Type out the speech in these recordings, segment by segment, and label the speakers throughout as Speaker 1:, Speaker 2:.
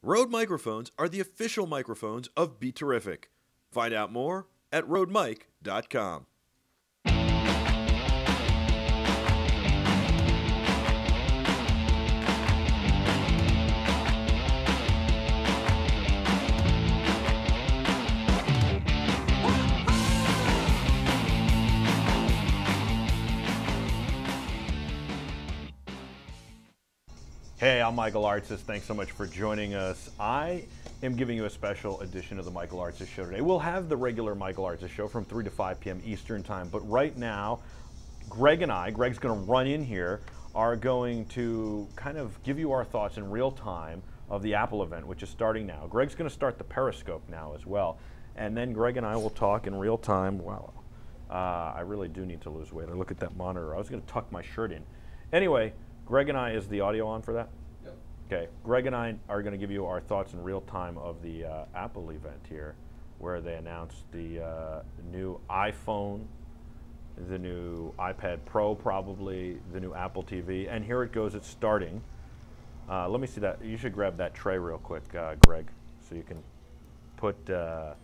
Speaker 1: Rode microphones are the official microphones of BeTerrific. Find out more at rodemic.com. Hey, I'm Michael Artsis. Thanks so much for joining us. I am giving you a special edition of the Michael Artsis Show today. We'll have the regular Michael Artsis Show from 3 to 5 p.m. Eastern Time, but right now, Greg and I, Greg's going to run in here, are going to kind of give you our thoughts in real time of the Apple event, which is starting now. Greg's going to start the Periscope now as well, and then Greg and I will talk in real time. Wow, I really do need to lose weight. I look at that monitor. I was going to tuck my shirt in. Anyway, Greg and I, is the audio on for that?
Speaker 2: Yep.
Speaker 1: Okay, Greg and I are going to give you our thoughts in real time of the Apple event here, where they announced the new iPhone, the new iPad Pro probably, the new Apple TV, and here it goes, it's starting. Let me see that. You should grab that tray real quick, Greg, so you can put your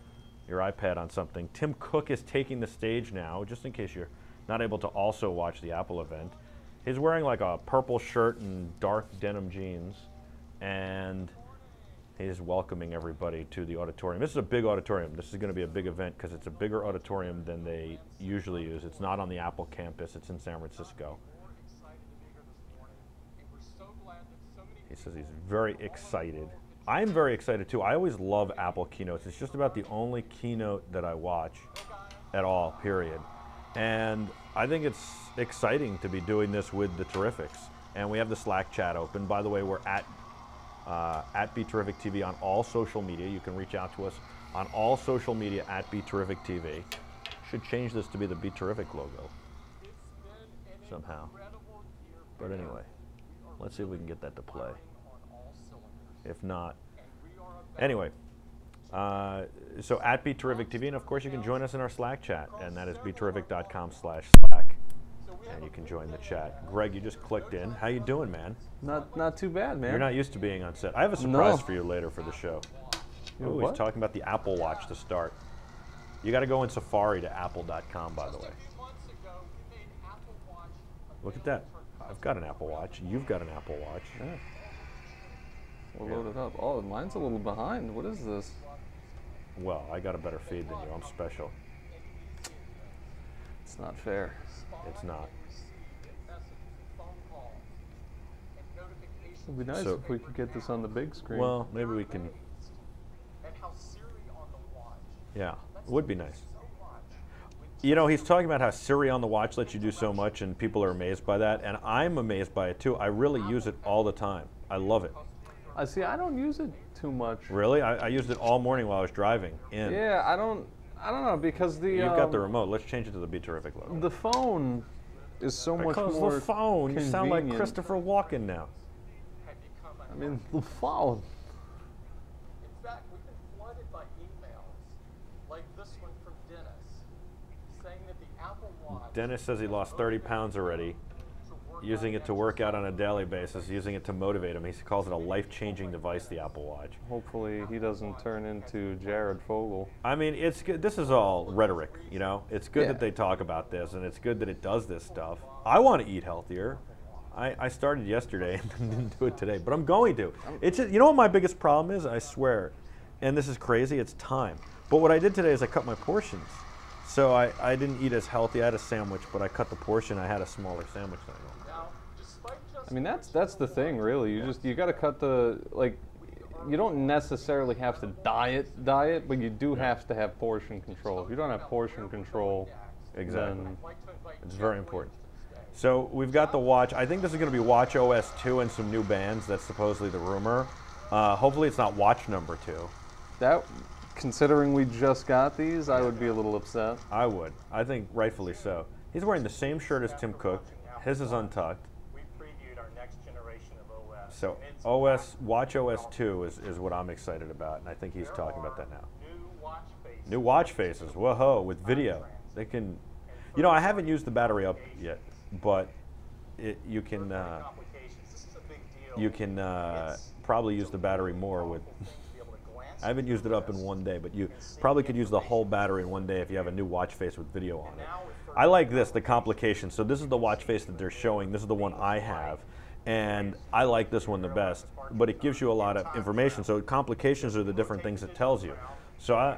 Speaker 1: iPad on something. Tim Cook is taking the stage now, just in case you're not able to also watch the Apple event. He's wearing like a purple shirt and dark denim jeans, and he's welcoming everybody to the auditorium. This is a big auditorium. This is going to be a big event because it's a bigger auditorium than they usually use. It's not on the Apple campus. It's in San Francisco. He says he's very excited. I'm very excited too. I always love Apple keynotes. It's just about the only keynote that I watch at all, period. And I think it's exciting to be doing this with the Terrifics. And we have the Slack chat open. By the way, we're at BeTerrific TV on all social media. You can reach out to us on all social media at BeTerrific TV. Should change this to be the BeTerrific logo somehow. But anyway, let's see if we can get that to play. If not, anyway. So at BeTerrific TV, and of course you can join us in our Slack chat, and that is BeTerrific.com/Slack, and you can join the chat. Greg, you just clicked in. How you doing, man?
Speaker 2: Not too bad, man.
Speaker 1: You're not used to being on set. I have a surprise for you later for the show. Oh, he's talking about the Apple Watch to start. You got to go in Safari to apple.com, by the way. Look at that. I've got an Apple Watch. You've got an Apple Watch.
Speaker 2: Yeah. We'll load it up. Oh, mine's a little behind. What is this?
Speaker 1: Well, I got a better feed than you. I'm special.
Speaker 2: It's not fair.
Speaker 1: It's not.
Speaker 2: It'd be nice if we could get this on the big screen.
Speaker 1: Well, maybe we can. Yeah, it would be nice. You know, he's talking about how Siri on the watch lets you do so much, and people are amazed by that, and I'm amazed by it too. I really use it all the time. I love it.
Speaker 2: See, I don't use it too much.
Speaker 1: Really? I used it all morning while I was driving in.
Speaker 2: Yeah, I don't know, because the
Speaker 1: You've got the remote. Let's change it to the BeTerrific logo.
Speaker 2: the phone is so much more
Speaker 1: Because the phone, you
Speaker 2: convenient.
Speaker 1: sound like Christopher Walken now.
Speaker 2: I mean, the phone.
Speaker 3: In fact, we've been flooded by emails like this one from Dennis saying that the Apple Watch...
Speaker 1: Dennis says he lost 30 pounds already, using it to work out on a daily basis, using it to motivate him. He calls it a life-changing device, the Apple Watch.
Speaker 2: Hopefully he doesn't turn into Jared Fogle.
Speaker 1: I mean, it's good. This is all rhetoric, you know? It's good that they talk about this, and it's good that it does this stuff. I want to eat healthier. I started yesterday and didn't do it today, but I'm going to. It's just, you know what my biggest problem is? I swear, and this is crazy, it's time. But what I did today is I cut my portions. So I didn't eat as healthy. I had a sandwich, but I cut the portion. I had a smaller sandwich than I normally.
Speaker 2: I mean, that's the thing, really. You got to cut the, like, you don't necessarily have to diet, but you do have to have portion control. If you don't have portion control,
Speaker 1: exactly,
Speaker 2: then
Speaker 1: it's very important. So we've got the watch. I think this is going to be Watch OS 2 and some new bands. That's supposedly the rumor. Hopefully it's not watch number 2.
Speaker 2: That, considering we just got these, I would be a little upset.
Speaker 1: I would. I think rightfully so. He's wearing the same shirt as Tim Cook. His is untucked. So Watch OS 2 is what I'm excited about, and I think he's talking about that now. New watch faces, whoa, with video. They can, you know, I haven't used the battery up yet, but you can probably use the battery more with. I haven't used it up in one day, but you probably could use the whole battery in one day if you have a new watch face with video on it. I like this, the complications. So this is the watch face that they're showing. This is the one I have. And I like this one the best, but it gives you a lot of information. So complications are the different things it tells you. So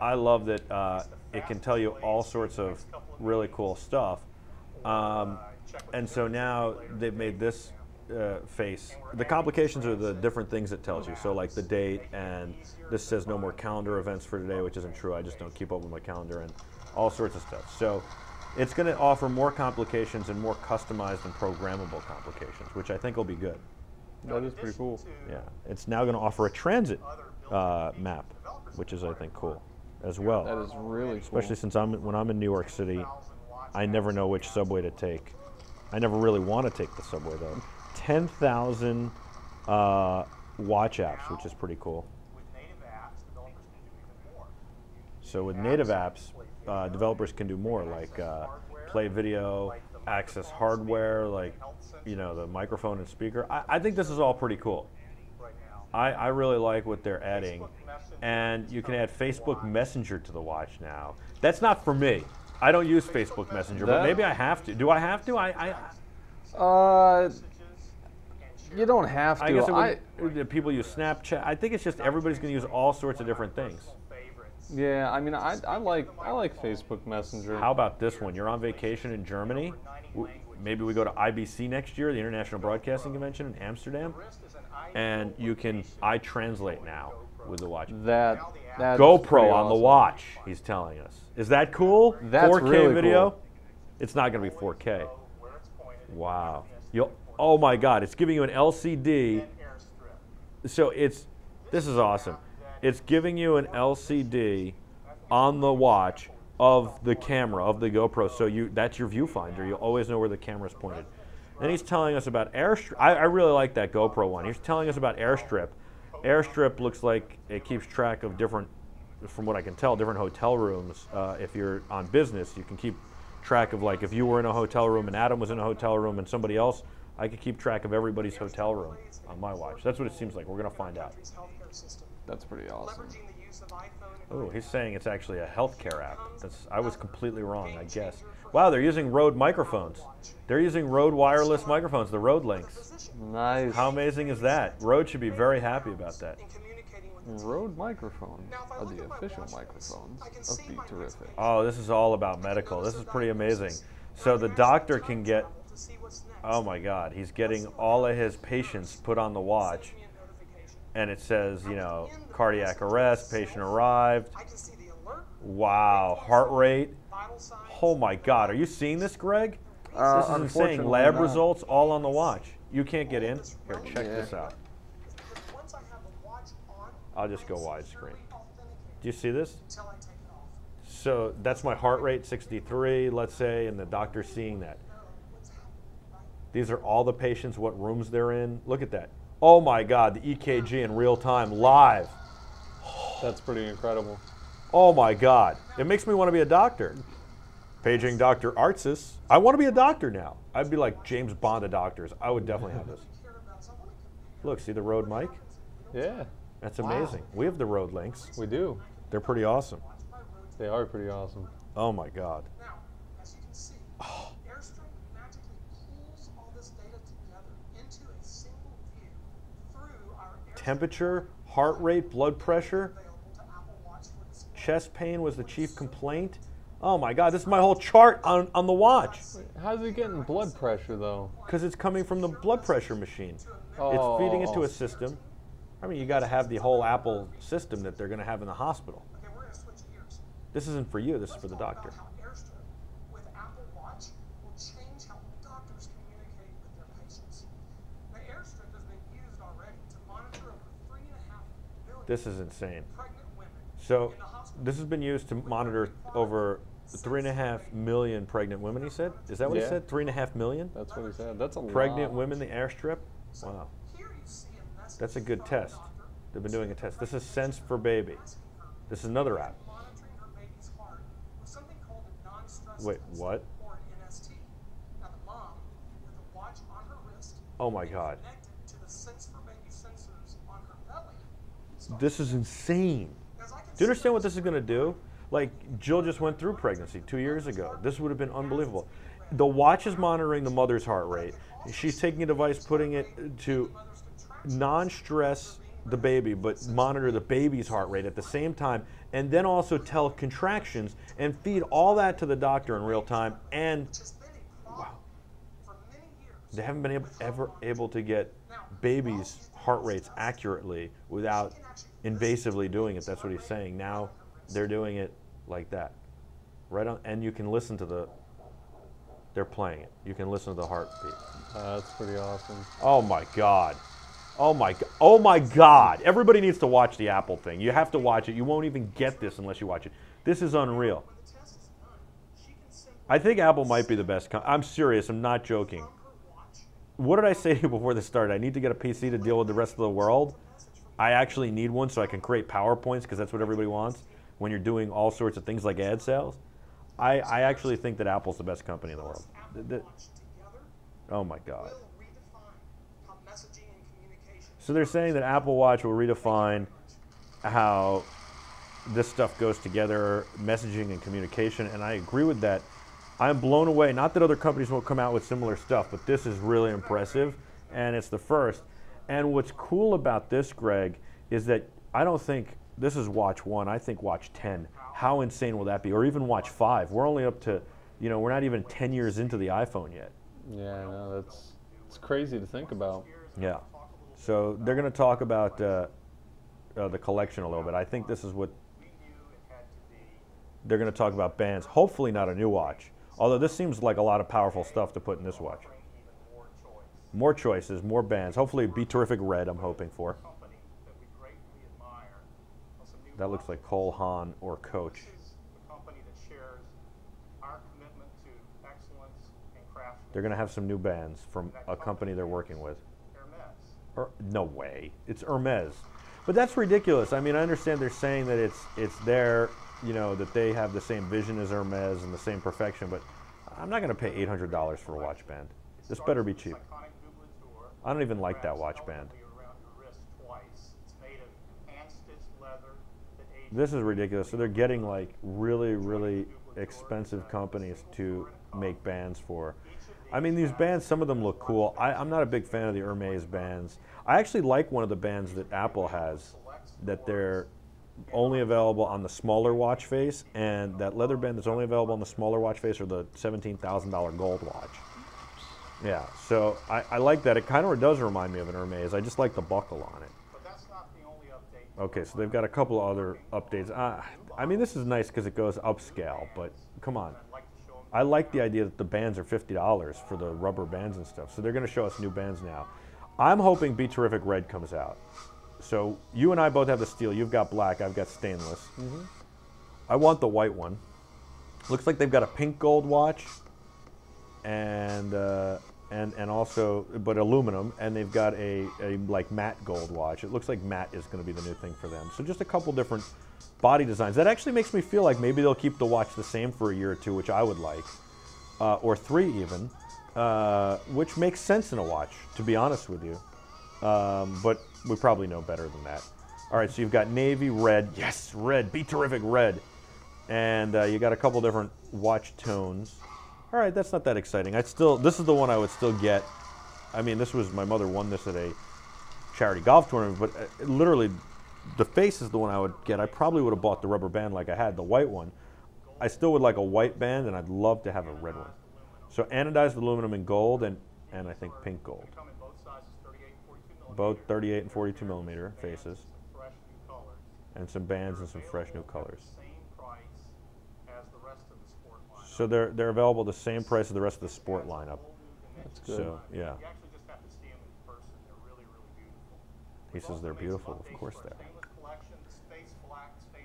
Speaker 1: I love that it can tell you all sorts of really cool stuff. And so now they've made this face. The complications are the different things it tells you. So like the date, and this says no more calendar events for today, which isn't true. I just don't keep up with my calendar, and all sorts of stuff. So it's going to offer more complications and more customized and programmable complications, which I think will be good.
Speaker 2: That is pretty cool.
Speaker 1: Yeah, it's now going to offer a transit map, which is, I think, cool as well.
Speaker 2: That is really cool.
Speaker 1: Especially since when I'm in New York City, I never know which subway to take. I never really want to take the subway, though. 10,000 watch apps, which is pretty cool. So with native apps, developers can do more, like play video, access hardware, like, you know, the microphone and speaker. I think this is all pretty cool. I really like what they're adding. And you can add Facebook Messenger to the watch now. That's not for me. I don't use Facebook Messenger, but maybe I have to. Do I have to?
Speaker 2: You don't have to.
Speaker 1: I guess people use Snapchat. I think it's just everybody's going to use all sorts of different things.
Speaker 2: Yeah, I mean, I like Facebook Messenger.
Speaker 1: How about this one? You're on vacation in Germany. Maybe we go to IBC next year, the International Broadcasting Convention in Amsterdam, and you can translate now with the watch.
Speaker 2: That's
Speaker 1: GoPro on the watch, he's telling us. Is that cool?
Speaker 2: That's
Speaker 1: 4K
Speaker 2: really
Speaker 1: video?
Speaker 2: cool.
Speaker 1: It's not going to be 4K. Wow. Oh my God, it's giving you an LCD. So this is awesome. It's giving you an LCD on the watch of the camera, of the GoPro. So that's your viewfinder. You always know where the camera's pointed. Then he's telling us about Airstrip. I really like that GoPro one. He's telling us about Airstrip. Airstrip looks like it keeps track of different, from what I can tell, different hotel rooms. If you're on business, you can keep track of, like, if you were in a hotel room and Adam was in a hotel room and somebody else, I could keep track of everybody's hotel room on my watch. That's what it seems like. We're going to find out.
Speaker 2: That's pretty awesome.
Speaker 1: Oh, he's saying it's actually a healthcare app. I was completely wrong, I guess. Wow, they're using Rode microphones. They're using Rode wireless microphones, the Rode Links.
Speaker 2: Nice.
Speaker 1: How amazing is that? Rode should be very happy about that.
Speaker 2: Rode microphones are the official microphones of BeTerrific.
Speaker 1: Oh, this is all about medical. This is pretty amazing. So the doctor can get, oh my God, he's getting all of his patients put on the watch. And it says, you know, cardiac arrest, patient arrived. Wow, heart rate. Oh my God, are you seeing this, Greg? This is insane. Lab results all on the watch. You can't get in. Here, check this out. I'll just go widescreen. Do you see this? So that's my heart rate, 63, let's say, and the doctor's seeing that. These are all the patients, what rooms they're in. Look at that. Oh my God, the EKG in real time, live.
Speaker 2: That's pretty incredible.
Speaker 1: Oh my God, it makes me want to be a doctor. Paging Dr. Artsis. I want to be a doctor now. I'd be like James Bond of doctors. I would definitely have this. Look, see the Rode mic?
Speaker 2: Yeah.
Speaker 1: That's amazing. We have the Rode Links.
Speaker 2: We do.
Speaker 1: They're pretty awesome.
Speaker 2: They are pretty awesome.
Speaker 1: Oh my God.
Speaker 3: Now, as you can see, Airstrip magically pulls all this data together into a single view through our
Speaker 1: Temperature, heart rate, blood pressure,
Speaker 3: available to Apple Watch for display.
Speaker 1: chest pain was the chief complaint. Oh my God, this is my whole chart on the watch.
Speaker 2: How's it getting blood pressure, though?
Speaker 1: Because it's coming from the blood pressure machine.
Speaker 2: Oh.
Speaker 1: It's feeding into a system. I mean, you got to have the whole Apple system that they're going to have in the hospital.
Speaker 3: Okay, we're going to switch gears.
Speaker 1: This isn't for you, this is for the doctor.
Speaker 3: How Airstrip with Apple Watch will change how doctors communicate with their patients. The Airstrip has been used already to monitor over 3.5 million
Speaker 1: This is insane.
Speaker 3: pregnant women
Speaker 1: So
Speaker 3: in the hospital.
Speaker 1: this has been used to monitor over 3.5 million pregnant women, he said? Is that what he
Speaker 2: Yeah.
Speaker 1: said? 3.5 million?
Speaker 2: That's what he said. That's a
Speaker 1: Pregnant
Speaker 2: lot.
Speaker 1: women, the Airstrip? Wow.
Speaker 3: Here you see a message
Speaker 1: That's a good
Speaker 3: from
Speaker 1: test.
Speaker 3: doctor
Speaker 1: They've been doing a test. This is Sense for Baby.
Speaker 3: asking her
Speaker 1: This is another app.
Speaker 3: monitoring her baby's heart with something called a non-stress
Speaker 1: Wait,
Speaker 3: test,
Speaker 1: what?
Speaker 3: or an NST. Now the mom, with a watch on her wrist,
Speaker 1: Oh my God.
Speaker 3: connected to the Sense for Baby sensor
Speaker 1: This is insane. Do you understand what this is going to do? Like, Jill just went through pregnancy 2 years ago. This would have been unbelievable. The watch is monitoring the mother's heart rate. She's taking a device, putting it to non-stress the baby, but monitor the baby's heart rate at the same time, and then also tell contractions and feed all that to the doctor in real time. And wow, they haven't been ever able to get babies' heart rates accurately without invasively doing it. That's what he's saying. Now they're doing it like that, right on, and you can listen to the. They're playing it. You can listen to the heartbeat.
Speaker 2: That's pretty awesome.
Speaker 1: Oh my God. Oh my God. Oh my God. Everybody needs to watch the Apple thing. You have to watch it. You won't even get this unless you watch it. This is unreal. I think Apple might be the best. I'm serious. I'm not joking. What did I say to you before this started? I need to get a PC to deal with the rest of the world. I actually need one so I can create PowerPoints because that's what everybody wants when you're doing all sorts of things like ad sales. I actually think that Apple's the best company in the world. Oh my God. So they're saying that Apple Watch will redefine how this stuff goes together, messaging and communication, and I agree with that. I'm blown away. Not that other companies won't come out with similar stuff, but this is really impressive, and it's the first. And what's cool about this, Greg, is that I don't think this is Watch 1. I think Watch 10. How insane will that be? Or even Watch 5. We're only up to, we're not even 10 years into the iPhone yet.
Speaker 2: Yeah, no, it's crazy to think about.
Speaker 1: Yeah. So they're going to talk about the collection a little bit. I think this is what they're going to talk about bands. Hopefully not a new watch. Although this seems like a lot of powerful stuff to put in this watch. More choices, more bands. Hopefully BeTerrific Red, I'm hoping for. That looks like Cole Haan or Coach. They're going to have some new bands from a company they're working with. No way. It's Hermes. But that's ridiculous. I mean, I understand they're saying that it's their, that they have the same vision as Hermes and the same perfection, but I'm not going to pay $800 for a watch band. This better be cheap. I don't even like that watch band. This is ridiculous. So they're getting like really, really expensive companies to make bands for. I mean, these bands, some of them look cool. I'm not a big fan of the Hermes bands. I actually like one of the bands that Apple has, that they're only available on the smaller watch face, and that leather band that's only available on the smaller watch face or the $17,000 gold watch. Yeah, so I like that. It kind of does remind me of an Hermes. I just like the buckle on it. Okay, so they've got a couple of other updates. I mean, this is nice because it goes upscale, but come on. I like the idea that the bands are $50 for the rubber bands and stuff. So they're going to show us new bands now. I'm hoping BeTerrific Red comes out. So you and I both have the steel. You've got black. I've got stainless. Mm-hmm. I want the white one. Looks like they've got a pink gold watch, and also, but aluminum, and they've got a like matte gold watch. It looks like matte is going to be the new thing for them. So just a couple different body designs. That actually makes me feel like maybe they'll keep the watch the same for a year or two, which I would like, or 3 even, which makes sense in a watch, to be honest with you. But we probably know better than that. All right, so you've got navy, red, yes, red, BeTerrific Red, and you got a couple different watch tones. All right, that's not that exciting. This is the one I would still get. I mean, my mother won this at a charity golf tournament, but literally, the face is the one I would get. I probably would have bought the rubber band like I had, the white one. I still would like a white band, and I'd love to have a red one. So anodized aluminum and gold, and I think pink gold. Both 38 and 42 millimeter faces, and some bands and some fresh new colors. So they're available the same price as the rest of the sport lineup.
Speaker 2: That's good.
Speaker 1: So yeah. He says they're beautiful. Of course they are.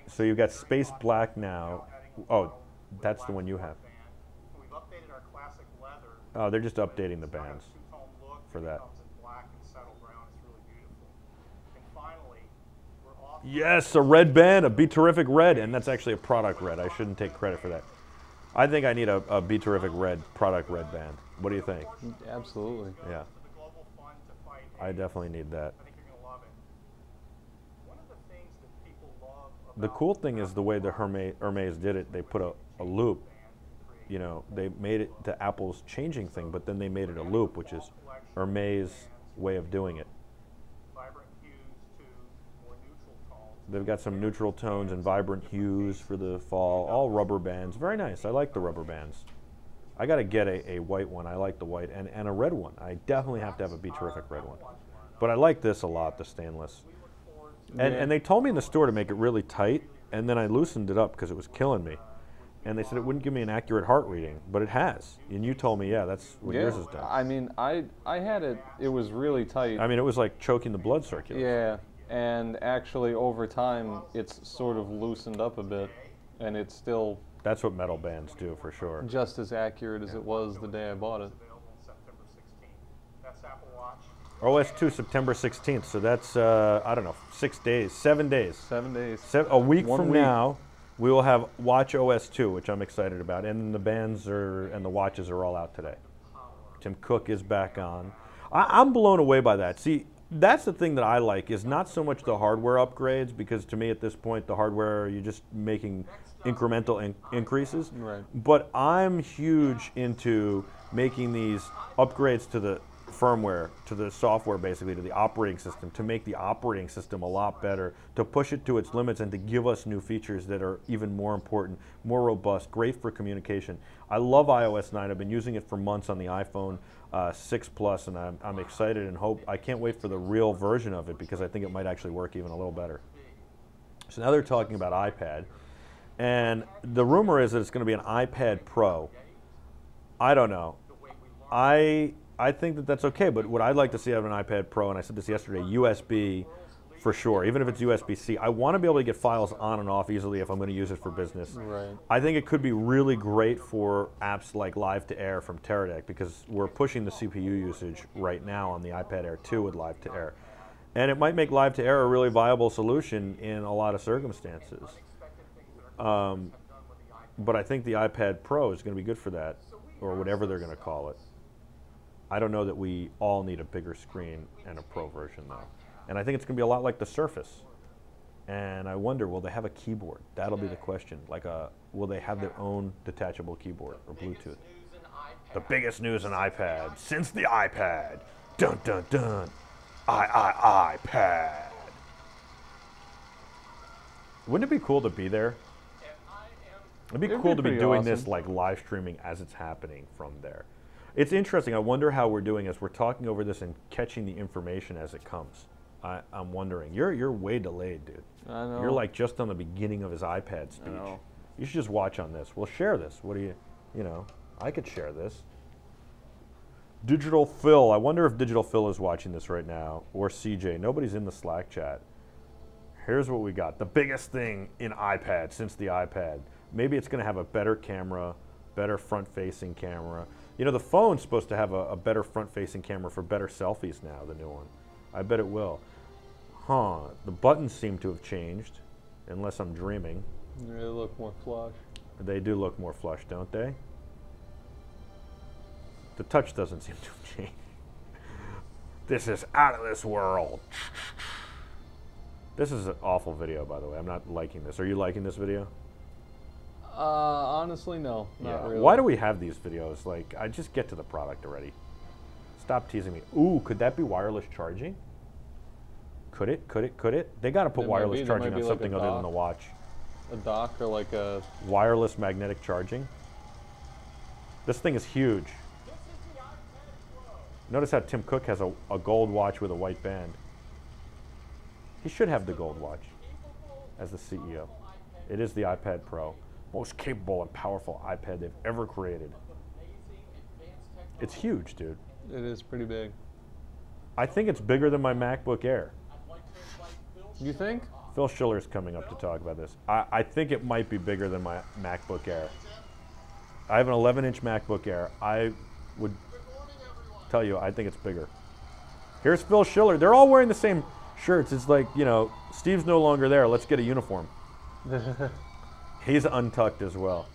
Speaker 1: So you've got space black now. Oh, that's the one you have. Oh, they're just updating the bands for that. Yes, a red band, a BeTerrific Red, and that's actually a product red. I shouldn't take credit for that. I think I need a BeTerrific Red, product red band. What do you think?
Speaker 2: Absolutely.
Speaker 1: Yeah. I definitely need that. the cool thing is the way the Hermes did it. They put a loop. You know, they made it to Apple's changing thing, but then they made it a loop, which is Hermes' way of doing it. They've got some neutral tones and vibrant hues for the fall, all rubber bands. Very nice. I like the rubber bands. I got to get a white one. I like the white, and a red one. I definitely have to have a BeTerrific red one. But I like this a lot, the stainless. And they told me in the store to make it really tight, and then I loosened it up because it was killing me. And they said it wouldn't give me an accurate heart reading, but it has. And you told me, yeah, that's what yours has done.
Speaker 2: I mean, I had it, it was really tight.
Speaker 1: I mean, it was like choking the blood circulation.
Speaker 2: Yeah, and actually over time, it's sort of loosened up a bit, and it's still...
Speaker 1: That's what metal bands do, for sure.
Speaker 2: Just as accurate as it was the day I bought it.
Speaker 1: OS 2, September 16th, so that's, I don't know, 6 days, 7 days.
Speaker 2: 7 days.
Speaker 1: A week from now, we will have Watch OS 2, which I'm excited about, and the bands and the watches are all out today. Tim Cook is back on. I'm blown away by that. See, that's the thing that I like, is not so much the hardware upgrades, because to me at this point, the hardware, you're just making incremental increases.
Speaker 2: Right.
Speaker 1: But I'm huge into making these upgrades to the firmware, to the software, basically to the operating system, to make the operating system a lot better, to push it to its limits, and to give us new features that are even more important, more robust, great for communication. I love iOS 9. I've been using it for months on the iPhone 6 Plus, and I'm excited and I can't wait for the real version of it, because I think it might actually work even a little better. So now they're talking about iPad, and the rumor is that it's going to be an iPad Pro. I don't know. I think that that's okay, but what I'd like to see out of an iPad Pro, and I said this yesterday, USB for sure, even if it's USB-C. I want to be able to get files on and off easily if I'm going to use it for business.
Speaker 2: Right.
Speaker 1: I think it could be really great for apps like Live to Air from Teradek, because we're pushing the CPU usage right now on the iPad Air 2 with Live to Air. And it might make Live to Air a really viable solution in a lot of circumstances. But I think the iPad Pro is going to be good for that, or whatever they're going to call it. I don't know that we all need a bigger screen and a Pro version, though. And I think it's going to be a lot like the Surface. And I wonder, will they have a keyboard? That'll be the question. Will they have their own detachable keyboard or Bluetooth? The biggest news in iPad since the iPad. Dun, dun, dun. iPad. Wouldn't it be cool to be there? It'd be cool to be doing this, like live streaming as it's happening from there. It's interesting. I wonder how we're doing as we're talking over this and catching the information as it comes. I'm wondering. You're way delayed, dude.
Speaker 2: I know.
Speaker 1: You're like just on the beginning of his iPad speech.
Speaker 2: I know.
Speaker 1: You should just watch on this. We'll share this. What do you know, I could share this. Digital Phil. I wonder if Digital Phil is watching this right now, or CJ. Nobody's in the Slack chat. Here's what we got. The biggest thing in iPad since the iPad. Maybe it's going to have a better camera, better front-facing camera. You know, the phone's supposed to have a better front-facing camera for better selfies now, the new one. I bet it will. Huh, the buttons seem to have changed, unless I'm dreaming.
Speaker 2: They look more flush.
Speaker 1: They do look more flush, don't they? The touch doesn't seem to have changed. This is out of this world. This is an awful video, by the way. I'm not liking this. Are you liking this video?
Speaker 2: Honestly, no, not really.
Speaker 1: Why do we have these videos? Like, I just get to the product already. Stop teasing me. Ooh, could that be wireless charging? Could it? Could it? Could it? They got to put wireless charging on something other than the watch.
Speaker 2: A dock or like a...
Speaker 1: Wireless magnetic charging. This thing is huge. Notice how Tim Cook has a gold watch with a white band. He should have the gold watch as the CEO. It is the iPad Pro. Most capable and powerful iPad they've ever created. It's huge, dude.
Speaker 2: It is pretty big.
Speaker 1: I think it's bigger than my MacBook Air.
Speaker 2: You think?
Speaker 1: Phil Schiller's coming up to talk about this. I think it might be bigger than my MacBook Air. I have an 11-inch MacBook Air. I would tell you, I think it's bigger. Here's Phil Schiller. They're all wearing the same shirts. It's like, you know, Steve's no longer there. Let's get a uniform. He's untucked as well.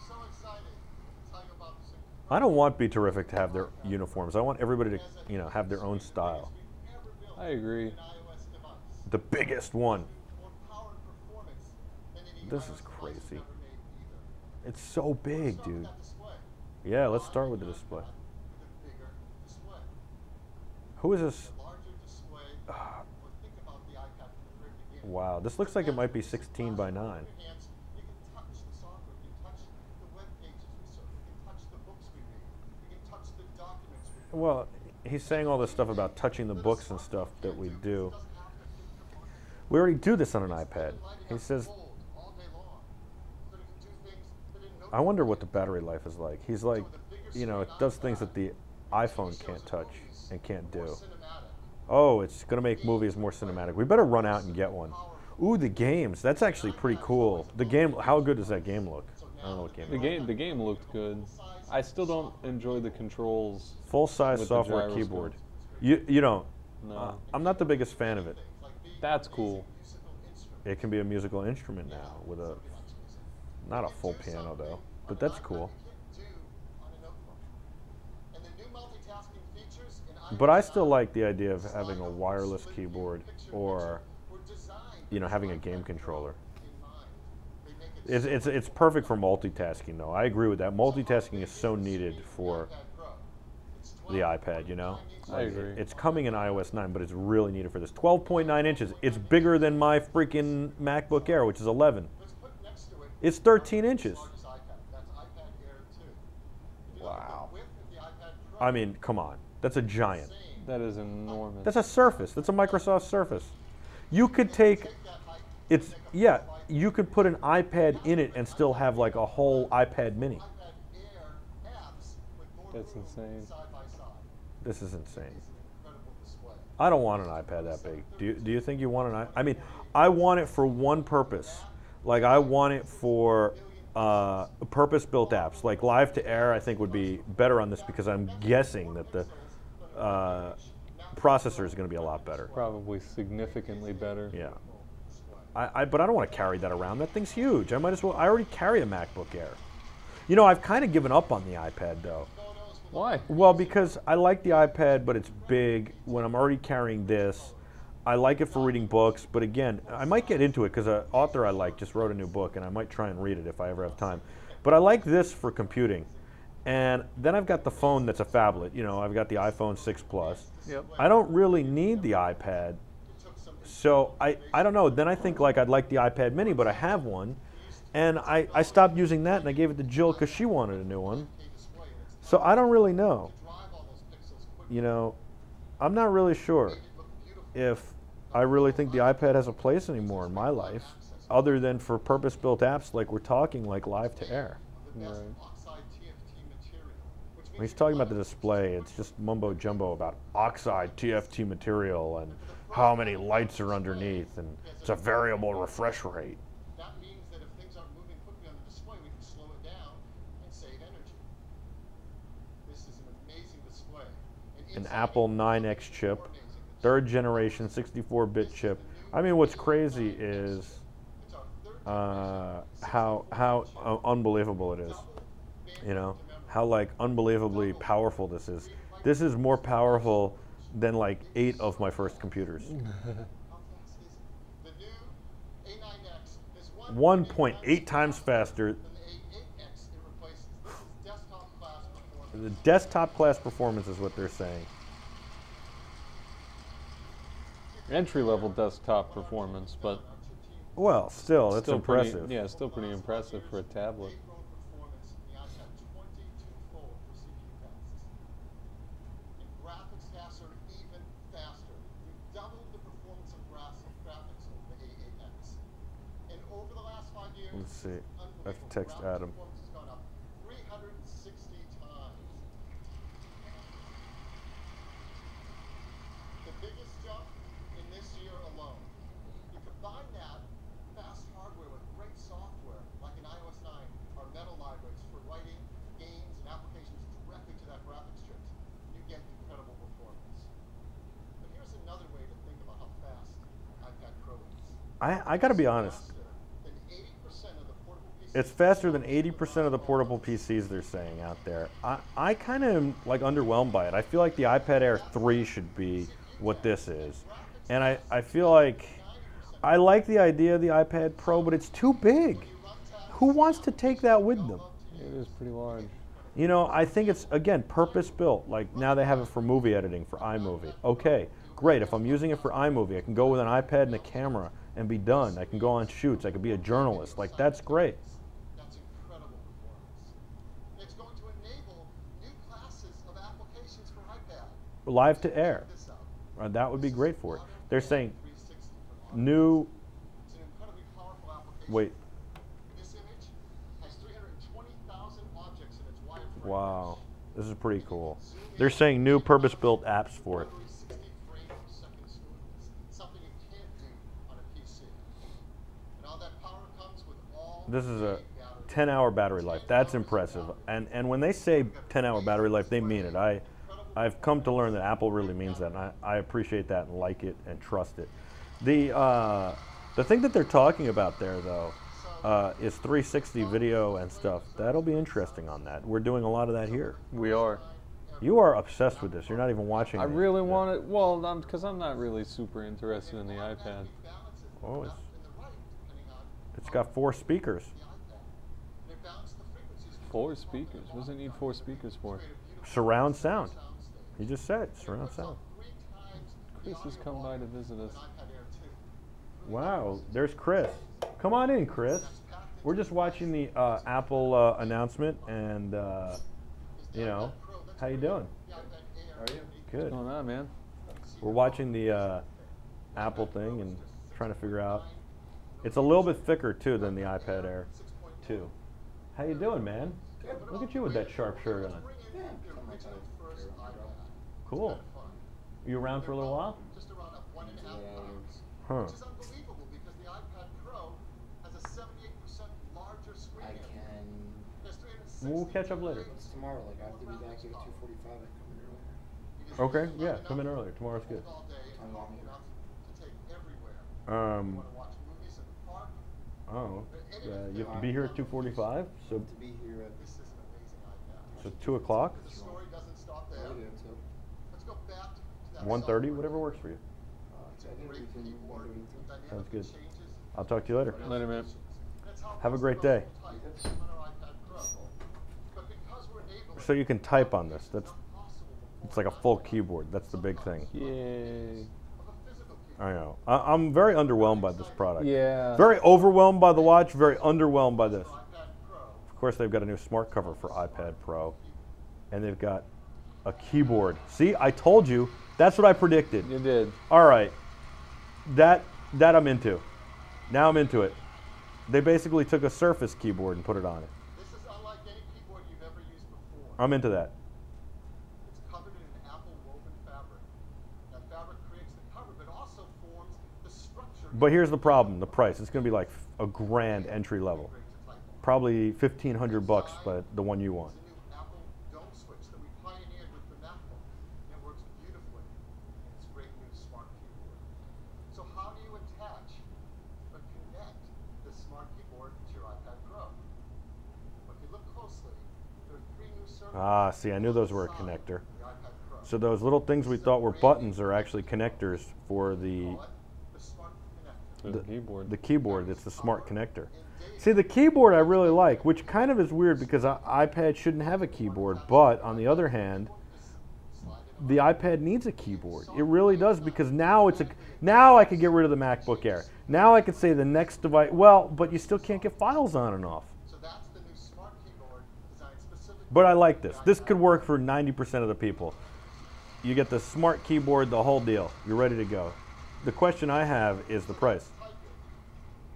Speaker 1: I don't want BeTerrific to have their uniforms. I want everybody to, you know, have their own style.
Speaker 2: I agree.
Speaker 1: The biggest one. This is crazy. It's so big, dude. Yeah, let's start with the display. Who is this? Wow, this looks like it might be 16 by 9. Well, he's saying all this stuff about touching the books and stuff that we do. We already do this on an iPad. He says, I wonder what the battery life is like. He's like, you know, it does things that the iPhone can't touch and can't do. Oh, it's going to make movies more cinematic. We better run out and get one. Ooh, the games. That's actually pretty cool. The game, how good does that game look? I don't know what game.
Speaker 2: The game looked good. I still don't enjoy the controls.
Speaker 1: Full-size software keyboard. You don't?
Speaker 2: No.
Speaker 1: I'm not the biggest fan of it.
Speaker 2: That's cool.
Speaker 1: It can be a musical instrument now with a, not a full piano though, but that's cool. But I still like the idea of having a wireless keyboard or, you know, having a game controller. It's perfect for multitasking though. I agree with that. Multitasking is so needed for the iPad, you know?
Speaker 2: I agree.
Speaker 1: It's coming in iOS 9, but it's really needed for this. 12.9 inches. It's bigger than my freaking MacBook Air, which is 11. It's 13 inches.
Speaker 2: Wow.
Speaker 1: I mean, come on. That's a giant.
Speaker 2: That is enormous.
Speaker 1: That's a Surface. That's a Microsoft Surface. You could take, yeah, you could put an iPad in it and still have like a whole iPad mini.
Speaker 2: That's insane.
Speaker 1: This is insane. I don't want an iPad that big. Do you think you want an iPad? I mean, I want it for one purpose. Like, I want it for purpose-built apps. Like Live to Air, I think would be better on this because I'm guessing that the processor is going to be a lot better.
Speaker 2: Probably significantly better.
Speaker 1: Yeah. But I don't want to carry that around. That thing's huge. I might as well. I already carry a MacBook Air. You know, I've kind of given up on the iPad though.
Speaker 2: Why?
Speaker 1: Well, because I like the iPad, but it's big. When I'm already carrying this, I like it for reading books. But again, I might get into it because an author I like just wrote a new book, and I might try and read it if I ever have time. But I like this for computing. And then I've got the phone that's a phablet. You know, I've got the iPhone 6 Plus.
Speaker 2: Yep.
Speaker 1: I don't really need the iPad. So I don't know. Then I think like I'd like the iPad mini, but I have one. And I stopped using that, and I gave it to Jill because she wanted a new one. So I don't really know. You know, I'm not really sure if I really think the iPad has a place anymore in my life, other than for purpose-built apps like we're talking, like Live to Air.
Speaker 2: Right.
Speaker 1: When he's talking about the display, it's just mumbo-jumbo about oxide TFT material and how many lights are underneath, and it's a variable refresh rate.
Speaker 3: That means that if things aren't moving quickly on the display, we can slow it down and save energy. This is an amazing display.
Speaker 1: An Apple 9X chip, third generation 64-bit chip. I mean, what's crazy is how unbelievable it is. You know, how like unbelievably powerful this is. This is more powerful than like 8 of my first computers. 1.8 times faster. The desktop class performance is what they're saying.
Speaker 2: Entry-level desktop performance, but
Speaker 1: well, still, it's
Speaker 2: still
Speaker 1: impressive.
Speaker 2: Pretty, yeah, still pretty impressive for a tablet.
Speaker 1: Let's see. I have to text Adam.
Speaker 3: The biggest jump in this year alone. You combine that fast hardware with great software, like in iOS 9, our metal libraries for writing games and applications directly to that graphics chip, you get incredible performance. But here's another way to think about how fast iPad Pro is.
Speaker 1: I gotta be honest. It's faster than 80% of the portable PCs they're saying out there. I kind of am like underwhelmed by it. I feel like the iPad Air 3 should be what this is. And I feel like I like the idea of the iPad Pro, but it's too big. Who wants to take that with them?
Speaker 2: It is pretty large.
Speaker 1: You know, I think it's, again, purpose-built. Like, now they have it for movie editing, for iMovie. Okay, great. If I'm using it for iMovie, I can go with an iPad and a camera and be done. I can go on shoots. I could be a journalist. Like, that's great.
Speaker 3: That's incredible performance. It's going to enable new classes of applications for iPad.
Speaker 1: Live to air.
Speaker 3: Check this out.
Speaker 1: That would be great for it. They're saying
Speaker 3: 360 for
Speaker 1: new,
Speaker 3: It's an incredibly powerful application.
Speaker 1: wait,
Speaker 3: This image has 320,000 objects in its wireframe.
Speaker 1: wow. This is pretty cool. They're saying new purpose-built apps for it.
Speaker 3: 60 frames per second smoothness, something you can't do on a PC. And all that power comes with all
Speaker 1: This is a
Speaker 3: the battery.
Speaker 1: 10-hour battery life. That's impressive. And when they say 10-hour battery life, they mean it. I've come to learn that Apple really means that, and I appreciate that and like it and trust it. The thing that they're talking about there, though, is 360 video and stuff. That'll be interesting on that. We're doing a lot of that here.
Speaker 2: We are.
Speaker 1: You are obsessed with this. You're not even watching
Speaker 2: I
Speaker 1: it.
Speaker 2: really want it. Well, because I'm not really super interested in the iPad.
Speaker 1: Oh,
Speaker 3: In the right, depending on
Speaker 1: it's got 4 speakers.
Speaker 3: the iPad. And it balanced the frequencies.
Speaker 2: 4 speakers. What does it need 4 speakers for?
Speaker 1: Surround sound.
Speaker 3: Sound stage.
Speaker 1: He just said surround sound.
Speaker 3: 3 times
Speaker 2: Chris has come by to visit us.
Speaker 3: an iPad Air 2.
Speaker 1: Wow, there's Chris. Come on in, Chris. We're just watching the Apple announcement, and you know, how you doing?
Speaker 3: The iPad Air.
Speaker 2: How are you?
Speaker 1: Good.
Speaker 2: What's going on, man?
Speaker 1: We're watching the Apple thing and trying to figure out. It's a little bit thicker too than the iPad Air 2. How you doing, man? Look at you with that sharp shirt on.
Speaker 3: Bring in the original first iPad.
Speaker 1: Cool. You around for a little while?
Speaker 3: Just around 1.5 pounds.
Speaker 1: Huh.
Speaker 3: Which is unbelievable because the iPad Pro has a 78% larger screen.
Speaker 4: I
Speaker 3: area.
Speaker 4: can.
Speaker 3: There's 360
Speaker 1: We'll catch up later.
Speaker 4: It's tomorrow. Like I have to be back here at 2:45. I come in earlier.
Speaker 3: It is
Speaker 1: Okay,
Speaker 3: long
Speaker 1: yeah,
Speaker 3: enough
Speaker 1: come in earlier. Tomorrow's
Speaker 3: to
Speaker 1: good.
Speaker 3: hold all day and
Speaker 4: I'm
Speaker 3: long
Speaker 4: on here.
Speaker 3: enough to take everywhere. You
Speaker 1: Um.
Speaker 3: want to watch movies in the park?
Speaker 1: Oh. You have to be here at 2:45. So
Speaker 4: To be here at
Speaker 3: This is an amazing iPad.
Speaker 1: 2 o'clock,
Speaker 3: The story doesn't stop there.
Speaker 4: earlier until
Speaker 3: Let's go back to that
Speaker 1: 1:30,
Speaker 3: software.
Speaker 1: whatever works for you.
Speaker 4: it's I think
Speaker 3: Great
Speaker 4: between
Speaker 3: keyboard
Speaker 4: 1:30
Speaker 3: with dynamic
Speaker 1: Sounds good.
Speaker 3: changes.
Speaker 1: I'll talk to you later.
Speaker 2: Later, man.
Speaker 3: That's how
Speaker 1: Have a
Speaker 3: most
Speaker 1: great
Speaker 3: of
Speaker 1: day.
Speaker 3: us will type on our iPad Pro. But because we're enabled
Speaker 1: So you can type on this. That's
Speaker 3: impossible
Speaker 1: it's like a full keyboard. That's the big thing.
Speaker 2: Yay.
Speaker 3: of a physical keyboard.
Speaker 1: I know. I'm very underwhelmed by this product.
Speaker 2: Yeah.
Speaker 1: Very overwhelmed by the watch. Very underwhelmed by this.
Speaker 3: iPad Pro.
Speaker 1: Of course, they've got a new smart cover for iPad Pro, and they've got a keyboard. See, I told you. That's what I predicted.
Speaker 2: You did.
Speaker 1: All right, that I'm into. Now I'm into it. They basically took a Surface keyboard and put it on it.
Speaker 3: This is unlike any keyboard you've ever used before.
Speaker 1: I'm into that.
Speaker 3: It's covered in an apple woven fabric. That fabric creates the cover, but also forms the structure.
Speaker 1: But here's the problem: the price. It's going to be like a grand entry level, probably $1,500, but the one you want.
Speaker 3: It's a new Apple dome switch that we pioneered with the MacBook. It works beautifully. And it's a great new smart keyboard. So how do you attach or connect this smart keyboard to your iPad Pro? Well, if you look closely, there are 3 new circuits.
Speaker 1: Ah, see, I knew those were a
Speaker 3: inside
Speaker 1: connector.
Speaker 3: the iPad Pro.
Speaker 1: So those little things we thought were buttons are actually connectors for the
Speaker 3: Call it the smart connector.
Speaker 2: The keyboard.
Speaker 1: the keyboard. It's the smart connector. See, the keyboard I really like, which kind of is weird because iPad shouldn't have a keyboard, but on the other hand, the iPad needs a keyboard. It really does, because now I could get rid of the MacBook Air. Now I could say the next device, well, but you still can't get files on and off.
Speaker 3: So that's the new smart keyboard designed specifically.
Speaker 1: But I like this. This could work for 90% of the people. You get the smart keyboard, the whole deal. You're ready to go. The question I have is the price.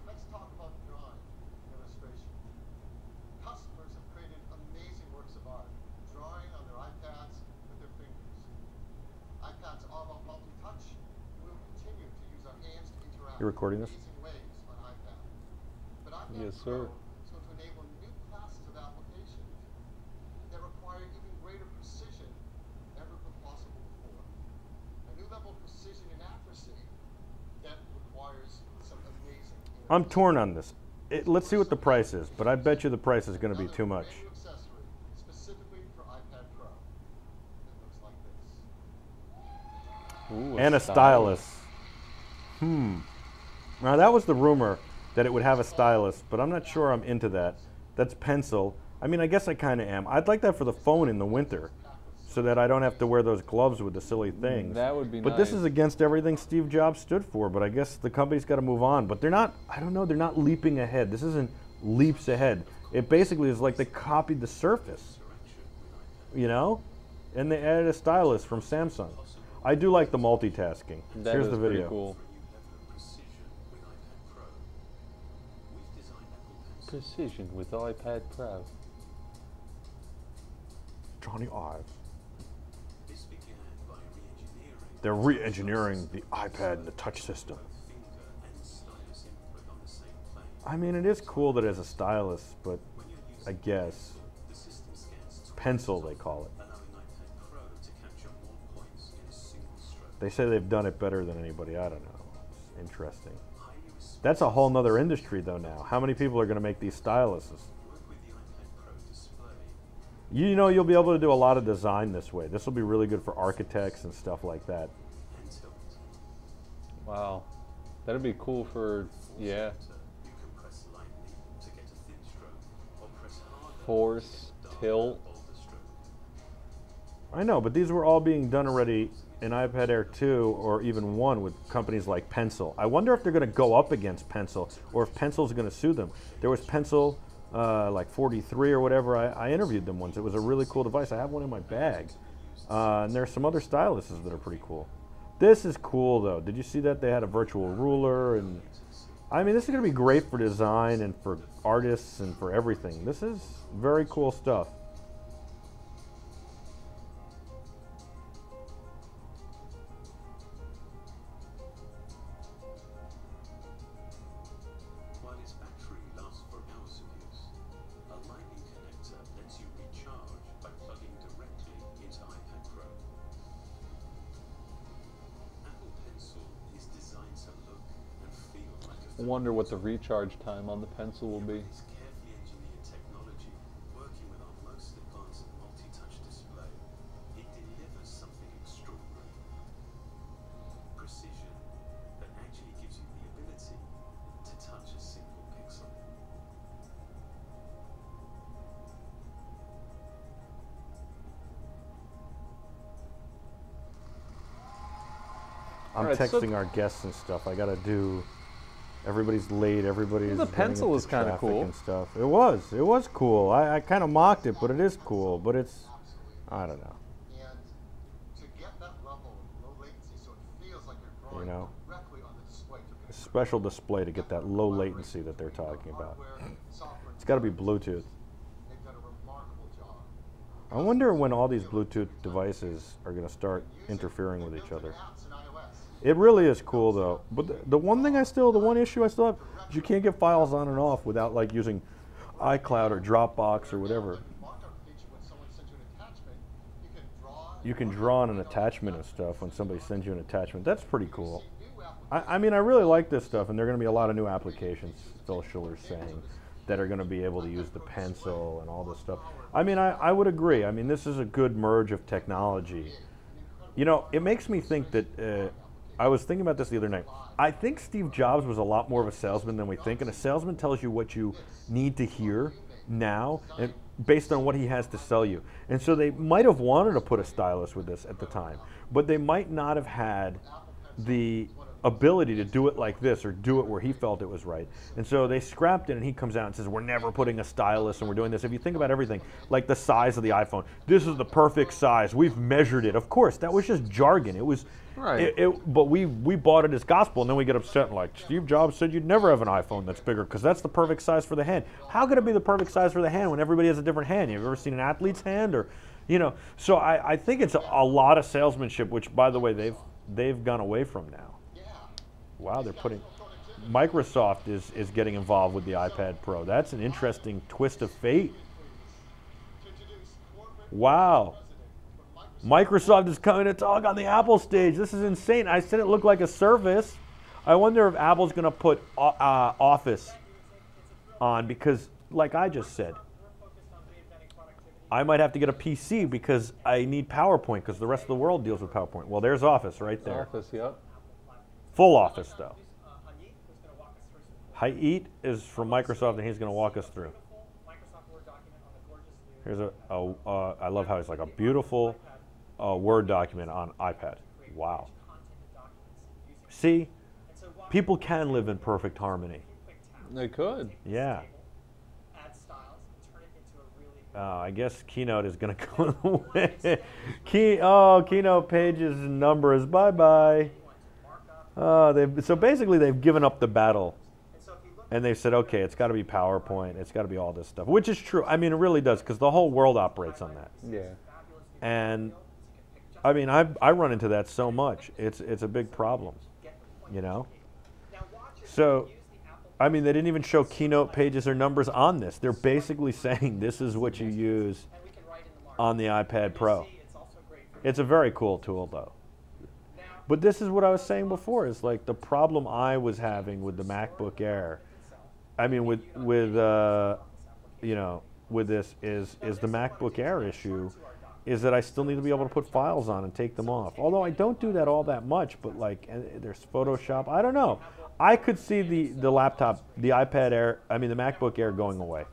Speaker 3: Let's talk about drawing and illustration. Customers have created amazing works of art, drawing on their iPads with their fingers. iPads are about multi-touch. We'll continue to use our hands to interact
Speaker 1: You're recording this?
Speaker 3: in amazing ways on iPad. But iPad
Speaker 2: Yes,
Speaker 3: Pro
Speaker 2: sir.
Speaker 3: is going to enable new classes of applications that require even greater precision than ever possible before. A new level of precision and accuracy that requires some amazing.
Speaker 1: I'm torn on this. Let's see what the price is, but I bet you the price is going to be too much.
Speaker 3: Brand new accessory specifically for iPad Pro. It looks like this.
Speaker 2: Ooh,
Speaker 1: And a stylus. Now that was the rumor that it would have a stylus, but I'm not sure I'm into that. That's pencil. I mean, I guess I kind of am. I'd like that for the phone in the winter, so that I don't have to wear those gloves with the silly things.
Speaker 2: That would be
Speaker 1: But
Speaker 2: nice.
Speaker 1: this is against everything Steve Jobs stood for, but I guess the company's got to move on. But they're not, I don't know, they're not leaping ahead. This isn't leaps ahead. It basically is like they copied the Surface, you know? And they added a stylus from Samsung. I do like the multitasking.
Speaker 2: That
Speaker 1: Here's
Speaker 2: is
Speaker 1: the
Speaker 2: pretty
Speaker 1: video.
Speaker 2: cool. Precision with iPad Pro.
Speaker 1: Johnny Ive. They're re-engineering the iPad and the touch system. I mean, it is cool that it has a stylus, but I guess pencil they call it. They say they've done it better than anybody. I don't know. It's interesting. That's a whole nother industry though now. How many people are going to make these styluses? You know, you'll be able to do a lot of design this way. This will be really good for architects and stuff like that.
Speaker 2: Wow. That'd be cool for, yeah. Force, tilt.
Speaker 1: I know, but these were all being done already in iPad Air 2 or even 1 with companies like Pencil. I wonder if they're going to go up against Pencil or if Pencil's going to sue them. There was Pencil like 43 or whatever. I interviewed them once. It was a really cool device. I have one in my bag. And there's some other styluses that are pretty cool. This is cool though. Did you see that? They had a virtual ruler, and I mean, this is going to be great for design and for artists and for everything. This is very cool stuff.
Speaker 5: While its battery lasts for hours of use, a lightning connector lets you recharge by plugging directly into iPad Pro. Apple Pencil is designed to look and feel like a
Speaker 2: I wonder what the recharge time on the Pencil will be.
Speaker 5: It's carefully engineered technology, working with our most advanced multi-touch display. It delivers something extraordinary. Precision that actually gives you the ability to touch a single pixel.
Speaker 1: I'm
Speaker 2: Alright, so-
Speaker 1: texting our guests and stuff. I gotta do. Everybody's late. Everybody's.
Speaker 2: The
Speaker 1: running
Speaker 2: Pencil
Speaker 1: into
Speaker 2: is kinda
Speaker 1: traffic
Speaker 2: cool.
Speaker 1: and stuff. It was cool. I kind of mocked it, but it is cool. But it's, I don't know.
Speaker 3: And to get that level of low latency so it feels like you're drawing
Speaker 1: You know.
Speaker 3: directly on the display to
Speaker 1: A special display to get that low latency that they're talking about. It's got to be Bluetooth.
Speaker 3: They've done a remarkable job.
Speaker 1: I wonder when all these Bluetooth devices are going to start interfering with each other.
Speaker 3: Apps in iOS.
Speaker 1: It really is cool though. But the one issue I still have is you can't get files on and off without like using iCloud or Dropbox or whatever.
Speaker 3: Markup feature when someone sends you an attachment, you can draw.
Speaker 1: You can draw on an attachment and stuff when somebody sends you an attachment. That's pretty cool. I mean, I really like this stuff, and there are going to be a lot of new applications, Phil Schiller's saying, that are going to be able to use the Pencil and all this stuff. I mean, I would agree. I mean, this is a good merge of technology. You know, it makes me think that, I was thinking about this the other night. I think Steve Jobs was a lot more of a salesman than we think, and a salesman tells you what you need to hear now, and based on what he has to sell you. And so they might have wanted to put a stylus with this at the time, but they might not have had the ability to do it like this or do it where he felt it was right. And so they scrapped it, and he comes out and says, we're never putting a stylus and we're doing this. If you think about everything, like the size of the iPhone, this is the perfect size. We've measured it. Of course, that was just jargon. It was,
Speaker 2: Right.
Speaker 1: but we bought it as gospel, and then we get upset and like, Steve Jobs said you'd never have an iPhone that's bigger because that's the perfect size for the hand. How could it be the perfect size for the hand when everybody has a different hand? Have you ever seen an athlete's hand? Or, you know, so I think it's a lot of salesmanship, which, by the way, they've gone away from now. Wow, they're putting, Microsoft is getting involved with the iPad Pro. That's an interesting twist of fate. Wow. Microsoft is coming to talk on the Apple stage. This is insane. I said it looked like a Surface. I wonder if Apple's going to put Office on because, like I just said, I might have to get a PC because I need PowerPoint because the rest of the world deals with PowerPoint. Well, there's Office right there.
Speaker 2: Office, yep.
Speaker 1: Full Office, though. Haiit is from Microsoft, and he's going to walk us through. Here's I love how it's like a beautiful Word document on iPad. Wow. See, people can live in perfect harmony.
Speaker 2: They could.
Speaker 1: Yeah. I guess Keynote is going to go away. Keynote pages and numbers. Bye-bye. So basically, they've given up the battle. And they've said, okay, it's got to be PowerPoint. It's got to be all this stuff, which is true. I mean, it really does, because the whole world operates on that.
Speaker 2: Yeah.
Speaker 1: And, I mean, I run into that so much. It's a big problem, you know? So, I mean, they didn't even show Keynote pages or numbers on this. They're basically saying this is what you use on the iPad Pro. It's a very cool tool, though. But this is what I was saying before, is like the problem I was having with the MacBook Air. I mean, with you know, with this is the MacBook Air issue, is that I still need to be able to put files on and take them off. Although I don't do that all that much, but like there's Photoshop. I don't know. I could see the laptop, the iPad Air, I mean the MacBook Air going away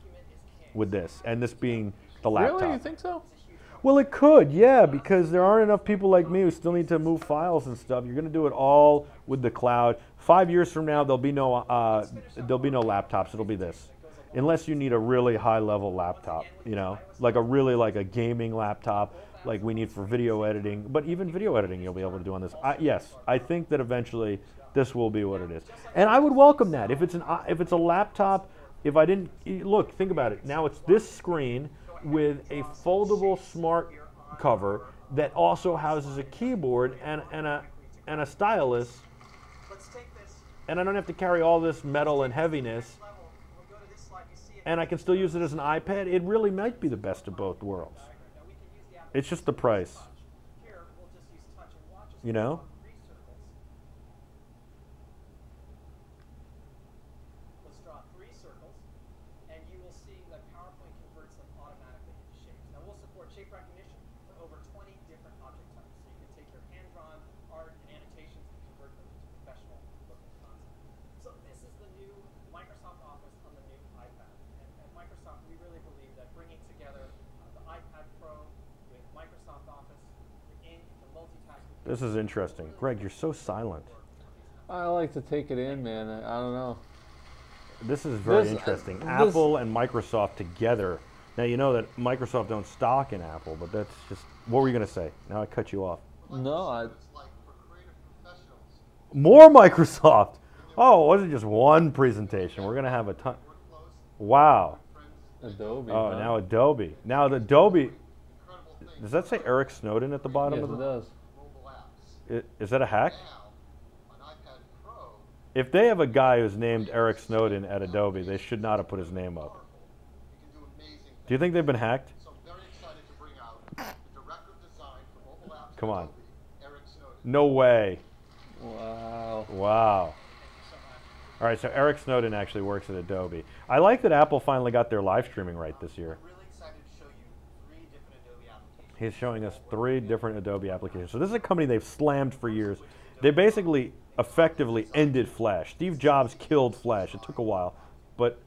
Speaker 1: with this, and this being the laptop.
Speaker 2: Really? You think so?
Speaker 1: Well, it could, yeah, because there aren't enough people like me who still need to move files and stuff. You're going to do it all with the cloud. 5 years from now, there'll be no laptops. It'll be this, unless you need a really high-level laptop, you know, like a gaming laptop, like we need for video editing. But even video editing, you'll be able to do on this. Yes, I think that eventually this will be what it is, and I would welcome that. If it's a laptop, if I didn't look, think about it. Now it's this screen with a foldable smart cover that also houses a keyboard and a stylus, and I don't have to carry all this metal and heaviness, and I can still use it as an iPad. It really might be the best of both worlds. It's just the price, you know? This is interesting. Greg, you're so silent.
Speaker 2: I like to take it in, man. I don't know.
Speaker 1: This is very interesting. Apple and Microsoft together. Now, you know that Microsoft don't stock in Apple, but that's just... What were you going to say? Now I cut you off.
Speaker 2: No,
Speaker 1: More Microsoft! Oh, it wasn't just one presentation. We're going to have a ton... Wow.
Speaker 2: Adobe.
Speaker 1: Oh, now Adobe. Now the Adobe... Does that say Eric Snowden at the bottom?
Speaker 2: Yes,
Speaker 1: of
Speaker 2: it does.
Speaker 1: Is that a hack? If they have a guy who's named Eric Snowden at Adobe, they should not have put his name up. Do you think they've been hacked? Come on. No way.
Speaker 2: Wow.
Speaker 1: Wow. All right, so Eric Snowden actually works at Adobe. I like that Apple finally got their live streaming right this year. He's showing us 3 different Adobe applications. So this is a company they've slammed for years. They basically effectively ended Flash. Steve Jobs killed Flash. It took a while, but...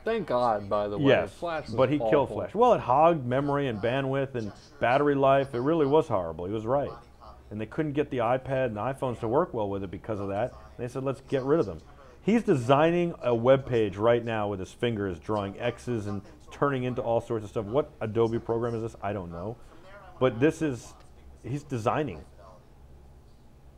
Speaker 2: Thank God, by the way.
Speaker 1: Yes,
Speaker 2: Flash was
Speaker 1: but he
Speaker 2: awful.
Speaker 1: killed Flash. Well, it hogged memory and bandwidth and battery life. It really was horrible. He was right. And they couldn't get the iPad and the iPhones to work well with it because of that. They said, let's get rid of them. He's designing a web page right now with his fingers, drawing X's and turning into all sorts of stuff. What Adobe program is this? I don't know. But this is, he's designing.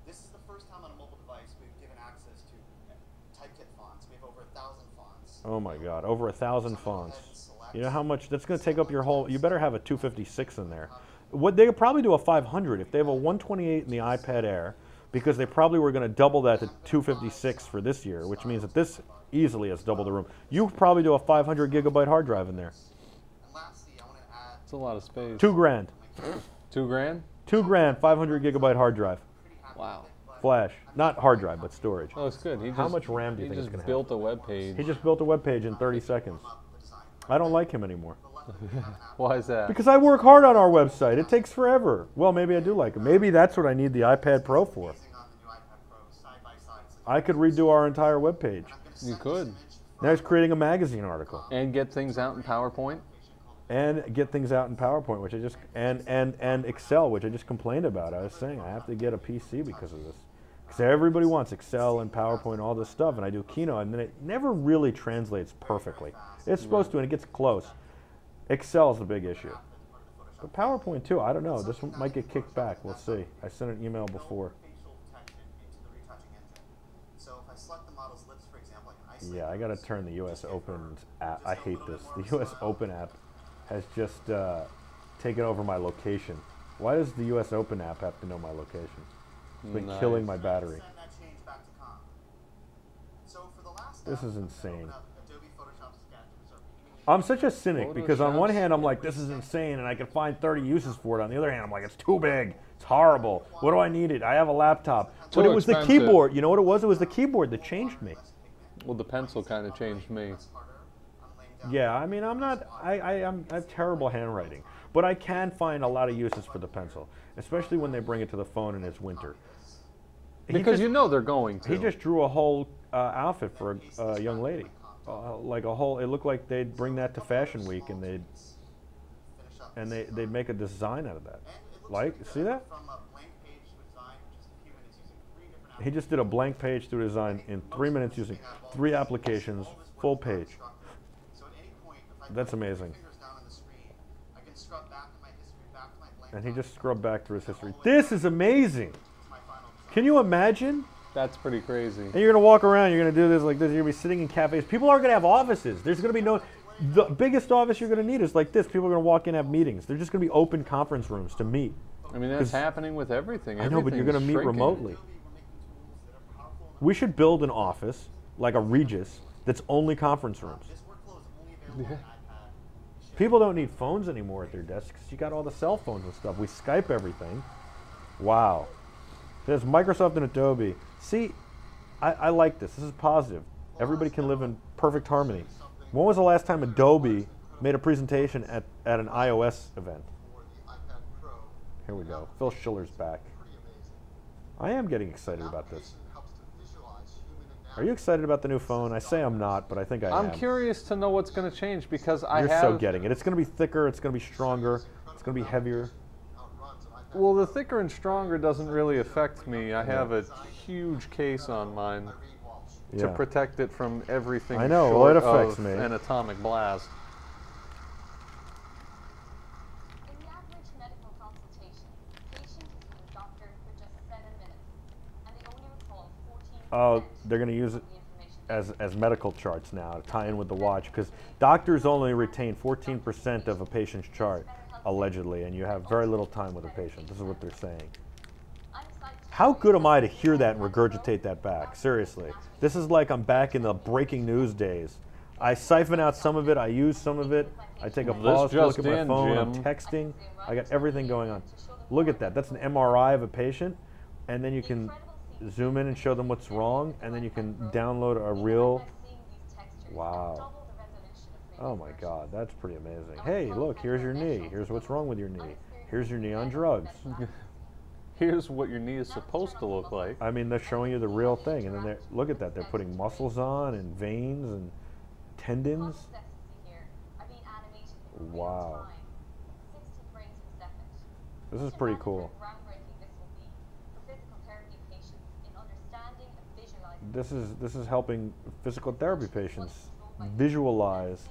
Speaker 3: This is the first time on a mobile device we've given access to typekit fonts. We have over 1,000 fonts.
Speaker 1: Oh my God, over 1,000 fonts. You know how much, that's going to take up your whole, you better have a 256 in there. What they could probably do a 500 if they have a 128 in the iPad Air, because they probably were going to double that to 256 for this year, which means that this easily has double the room. You could probably do a 500 gigabyte hard drive in there.
Speaker 2: It's a lot of space.
Speaker 1: $2 grand.
Speaker 2: 2 grand?
Speaker 1: $2 grand, 500 gigabyte hard drive.
Speaker 2: Wow.
Speaker 1: Flash, not hard drive, but storage.
Speaker 2: Oh, it's good.
Speaker 1: How much RAM do you think it's
Speaker 2: He
Speaker 1: going
Speaker 2: just
Speaker 1: to have?
Speaker 2: built a web page.
Speaker 1: He just built a web page in 30 seconds. I don't like him anymore.
Speaker 2: Why is that?
Speaker 1: Because I work hard on our website. It takes forever. Well, maybe I do like him. Maybe that's what I need the iPad Pro for. I could redo our entire webpage.
Speaker 2: You could.
Speaker 1: Now he's creating a magazine article.
Speaker 2: And get things out in PowerPoint.
Speaker 1: And get things out in PowerPoint, which I just, and Excel, which I just complained about. I was saying I have to get a PC because of this. Because everybody wants Excel and PowerPoint, all this stuff, and I do Keynote, and then it never really translates perfectly. It's supposed to, and it gets close. Excel is the big issue. But PowerPoint too, I don't know. This one might get kicked back. We'll see. I sent an email before. Yeah, I got to turn the US Open app. I hate this. The US Open app has just taken over my location. Why does the US Open app have to know my location? It's been killing my battery. This is insane. I'm such a cynic because on one hand I'm like, this is insane and I can find 30 uses for it. On the other hand I'm like, it's too big. It's horrible. What do I need it? I have a laptop. But it was the keyboard. You know what it was? It was the keyboard that changed me.
Speaker 2: Well, the pencil kind of changed me.
Speaker 1: Yeah, I mean, I have terrible handwriting. But I can find a lot of uses for the pencil, especially when they bring it to the phone and it's winter.
Speaker 2: Because you know they're going to.
Speaker 1: He just drew a whole outfit for a young lady. Like a whole, it looked like they'd bring that to Fashion Week and they'd make a design out of that. Like, see that? He just did a blank page through design in 3 minutes using 3 applications, full page. That's amazing. And he just scrubbed back through his history. This is amazing. Can you imagine?
Speaker 2: That's pretty crazy.
Speaker 1: And you're going to walk around, you're going to do this like this, you're going to be sitting in cafes. People are going to have offices. There's going to be no, the biggest office you're going to need is like this. People are going to walk in and have meetings. They're just going to be open conference rooms to meet.
Speaker 2: I mean, that's happening with everything.
Speaker 1: I know, but you're going to meet remotely. We should build an office, like a Regis, that's only conference rooms.
Speaker 2: Yeah.
Speaker 1: People don't need phones anymore at their desks. You got all the cell phones and stuff. We Skype everything. Wow. There's Microsoft and Adobe. See, I like this. This is positive. Everybody can live in perfect harmony. When was the last time Adobe made a presentation at an iOS event? Here we go. Phil Schiller's back. I am getting excited about this. Are you excited about the new phone? I say I'm not, but I think I am.
Speaker 2: I'm curious to know what's going to change because
Speaker 1: You're so getting it. It's going to be thicker. It's going to be stronger. It's going to be heavier.
Speaker 2: Well, the thicker and stronger doesn't really affect me. I have a huge case on mine to protect it from everything
Speaker 1: I know.
Speaker 2: short
Speaker 1: Well, it affects
Speaker 2: of
Speaker 1: me.
Speaker 2: an atomic blast.
Speaker 6: In the average medical consultation, patient is with a doctor for just 7 minutes, and they only recall 14%.
Speaker 1: Oh, they're going to use it as medical charts now to tie in with the watch because doctors only retain 14% of a patient's chart, allegedly, and you have very little time with a patient. This is what they're saying. How good am I to hear that and regurgitate that back? Seriously. This is like I'm back in the breaking news days. I siphon out some of it, I use some of it, I take a pause to look at my phone, I'm texting, I got everything going on. Look at that, that's an MRI of a patient, and then you can zoom in and show them what's wrong, and then you can download a real, wow. Oh my God, that's pretty amazing. Hey, look, here's your knee. Here's what's wrong with your knee. Here's your knee on drugs.
Speaker 2: Here's what your knee is supposed to look like.
Speaker 1: I mean, they're showing you the real thing, and then look at that. They're putting muscles on and veins and tendons. Wow. This is pretty cool. This is helping physical therapy patients visualize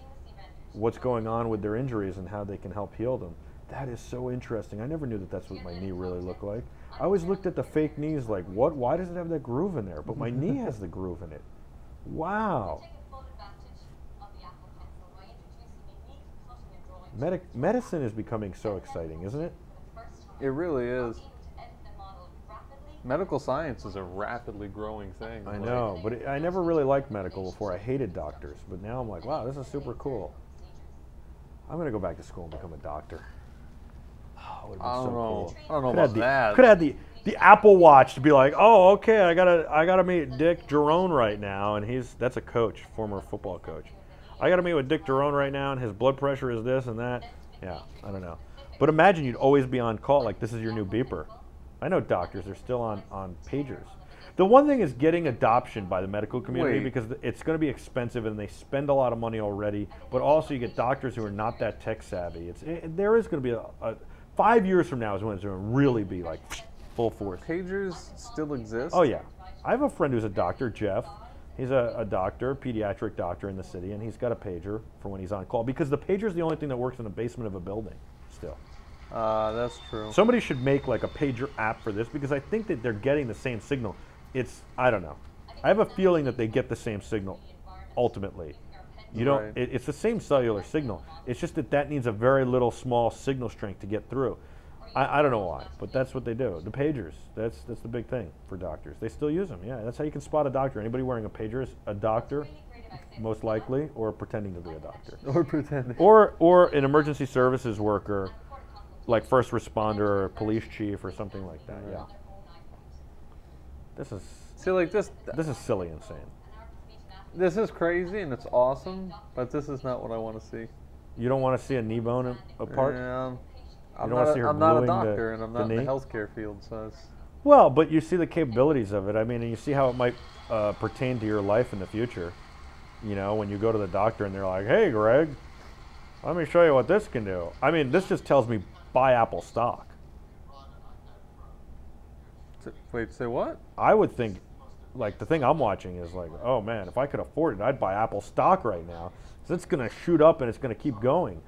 Speaker 1: what's going on with their injuries and how they can help heal them. That is so interesting. I never knew that that's what my knee really looked like. I always looked at the fake knees like, what? Why does it have that groove in there? But my knee has the groove in it. Wow. Medicine is becoming so exciting, isn't it?
Speaker 2: It really is. Medical science is a rapidly growing thing.
Speaker 1: I know, but I never really liked medical before. I hated doctors, but now I'm like, wow, this is super cool. I'm gonna go back to school and become a doctor. Oh, it would have been so cool.
Speaker 2: I don't know about that.
Speaker 1: Could have had the Apple Watch to be like, oh, okay, I gotta meet Dick Jerome right now, and that's a coach, former football coach. I gotta meet with Dick Jerome right now, and his blood pressure is this and that. Yeah, I don't know. But imagine you'd always be on call, like this is your new beeper. I know doctors are still on pagers. The one thing is getting adoption by the medical community
Speaker 2: Wait.
Speaker 1: because it's going to be expensive and they spend a lot of money already. But also, you get doctors who are not that tech savvy. There is going to be a 5 years from now is when it's going to really be like full force.
Speaker 2: Pagers still exist?
Speaker 1: Oh yeah, I have a friend who's a doctor, Jeff. He's a doctor, pediatric doctor in the city, and he's got a pager for when he's on call because the pager is the only thing that works in the basement of a building still.
Speaker 2: That's true.
Speaker 1: Somebody should make like a pager app for this because I think that they're getting the same signal. I don't know. I have a feeling that they get the same signal ultimately. You don't,
Speaker 2: Right.
Speaker 1: it's the same cellular signal. It's just that needs a very little small signal strength to get through. I don't know why, but that's what they do. The pagers, that's the big thing for doctors. They still use them, yeah. That's how you can spot a doctor. Anybody wearing a pager is a doctor, most likely, or pretending to be a doctor.
Speaker 2: Or pretending.
Speaker 1: Or an emergency services worker, like first responder or police chief or something like that, yeah. This is
Speaker 2: See, like this
Speaker 1: is silly insane.
Speaker 2: this is crazy and it's awesome, but this is not what I want to see.
Speaker 1: You don't want to see a knee bone apart?
Speaker 2: I'm
Speaker 1: don't wanna
Speaker 2: not,
Speaker 1: see her
Speaker 2: I'm not a
Speaker 1: gluing
Speaker 2: doctor and I'm
Speaker 1: the
Speaker 2: not in the
Speaker 1: knee?
Speaker 2: healthcare field, so it's...
Speaker 1: Well, but you see the capabilities of it. I mean, and you see how it might pertain to your life in the future. You know, when you go to the doctor and they're like, "Hey, Greg, let me show you what this can do." I mean, this just tells me buy Apple stock.
Speaker 2: Wait, say what?
Speaker 1: I would think, like, the thing I'm watching is like, oh man, if I could afford it, I'd buy Apple stock right now. So it's going to shoot up and it's going to keep going.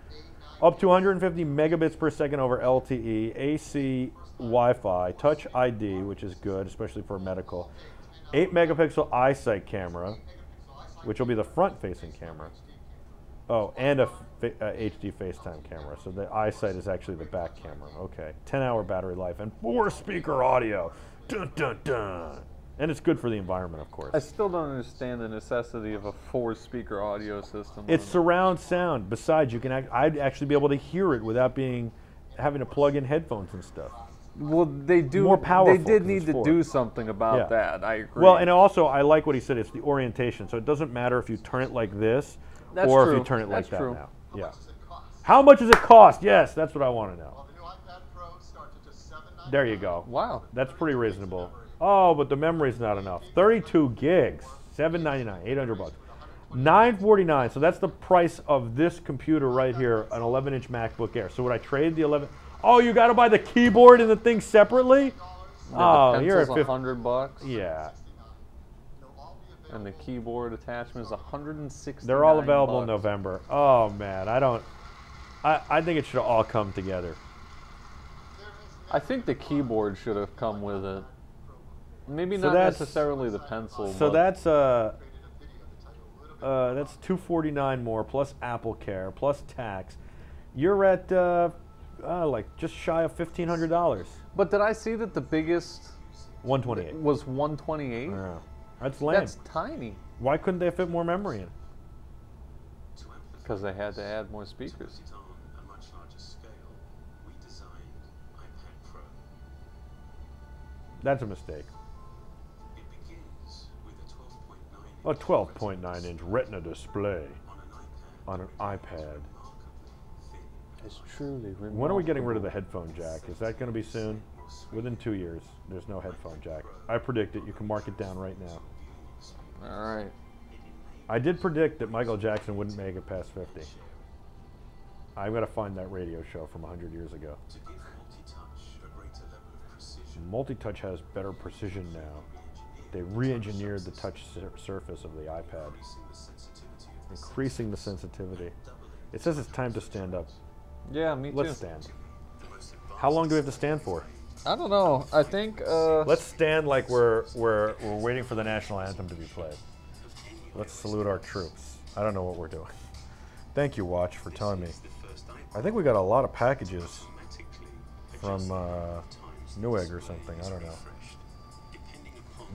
Speaker 1: Up to 150 megabits per second over LTE, AC Wi-Fi, Touch ID, which is good, especially for medical. 8 megapixel eyesight camera, which will be the front-facing camera. Oh, and a HD FaceTime camera. So the eyesight is actually the back camera. Okay. 10-hour battery life and 4-speaker audio. Dun, dun, dun. And it's good for the environment, of course.
Speaker 2: I still don't understand the necessity of a 4-speaker audio system.
Speaker 1: It's surround sound. Besides, I'd actually be able to hear it without having to plug in headphones and stuff.
Speaker 2: Well, they do.
Speaker 1: More powerful,
Speaker 2: They did
Speaker 1: 'cause
Speaker 2: need
Speaker 1: it's
Speaker 2: to
Speaker 1: 4.
Speaker 2: do something about
Speaker 1: Yeah.
Speaker 2: that. I agree.
Speaker 1: Well, and also, I like what he said. It's the orientation. So it doesn't matter if you turn it like this
Speaker 2: That's
Speaker 1: or if
Speaker 2: true.
Speaker 1: you turn it like
Speaker 2: That's
Speaker 1: that
Speaker 2: true.
Speaker 1: now.
Speaker 3: How
Speaker 1: Yeah.
Speaker 3: much does it cost?
Speaker 1: How much does it cost? Yes, that's what I want to know.
Speaker 3: Well, the new iPad Pro starts at just $799.
Speaker 1: There you go.
Speaker 2: Wow.
Speaker 1: That's pretty reasonable. Oh, but the memory's not enough. 32 gigs, $799, 800 bucks. $949. So that's the price of this computer right here, an 11-inch MacBook Air. So would I trade the 11? Oh, you got to buy the keyboard and the thing separately? Oh,
Speaker 2: the
Speaker 1: you're at
Speaker 2: pencil's
Speaker 1: 50.
Speaker 2: $100,
Speaker 1: Yeah,
Speaker 2: and the keyboard attachment is $160.
Speaker 1: they're all available in November. Oh man, I think it should all come together.
Speaker 2: I think the keyboard should have come with it. Maybe
Speaker 1: So
Speaker 2: not
Speaker 1: that's-
Speaker 2: necessarily the pencil.
Speaker 1: So
Speaker 2: but
Speaker 1: that's $249 more plus Apple Care plus tax. You're at like just shy of $1,500.
Speaker 2: But did I see that the biggest
Speaker 1: 128.
Speaker 2: was 128?
Speaker 1: Yeah. That's lame.
Speaker 2: That's tiny.
Speaker 1: Why couldn't they fit more memory in?
Speaker 2: Because they had to add more speakers.
Speaker 5: On a much larger scale, we designed iPad Pro.
Speaker 1: That's a mistake.
Speaker 5: It begins with a 12.9
Speaker 1: A 12.9-inch Retina display
Speaker 5: on an
Speaker 1: on an iPad.
Speaker 5: remarkably thin.
Speaker 2: It's truly remarkable.
Speaker 1: When are we getting rid of the headphone jack? Is that going to be soon? Within 2 years, there's no headphone jack. I predict it. You can mark it down right now.
Speaker 2: All right.
Speaker 1: I did predict that Michael Jackson wouldn't make it past 50. I'm going to find that radio show from 100 years ago.
Speaker 5: To give multi-touch a greater level of precision,
Speaker 1: Multi-touch has better precision now. They re-engineered the touch surface of the iPad, increasing the sensitivity. It says it's time to stand up.
Speaker 2: Yeah, me too.
Speaker 1: Let's stand. How long do we have to stand for?
Speaker 2: I don't know. I think.
Speaker 1: Let's stand like we're waiting for the national anthem to be played. Let's salute our troops. I don't know what we're doing. Thank you, Watch, for telling me. I think we got a lot of packages from Newegg or something. I don't know.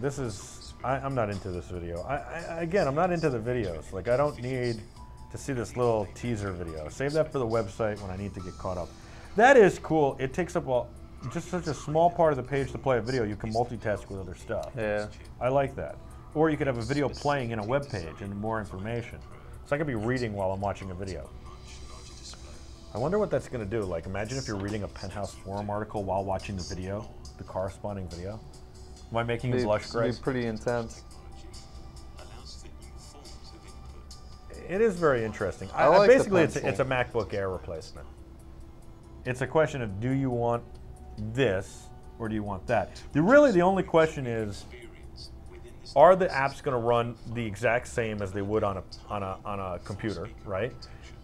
Speaker 1: This is. I'm not into this video. Again, I'm not into the videos. Like, I don't need to see this little teaser video. Save that for the website when I need to get caught up. That is cool. It takes up just such a small part of the page to play a video. You can multitask with other stuff.
Speaker 2: Yeah.
Speaker 1: I like that. Or you could have a video playing in a web page and more information. So I could be reading while I'm watching a video. I wonder what that's going to do. Like, imagine if you're reading a Penthouse forum article while watching the video, the corresponding video. Am I making his lush
Speaker 2: Be
Speaker 1: gray?
Speaker 2: pretty intense.
Speaker 5: allows for new forms of input.
Speaker 1: It is very interesting.
Speaker 2: I like the
Speaker 1: Basically, it's
Speaker 2: pencil.
Speaker 1: a MacBook Air replacement. It's a question of, do you want this or do you want that? Really, the only question is,
Speaker 5: Experience within this
Speaker 1: are the apps going to run the exact same as they would on a computer, right?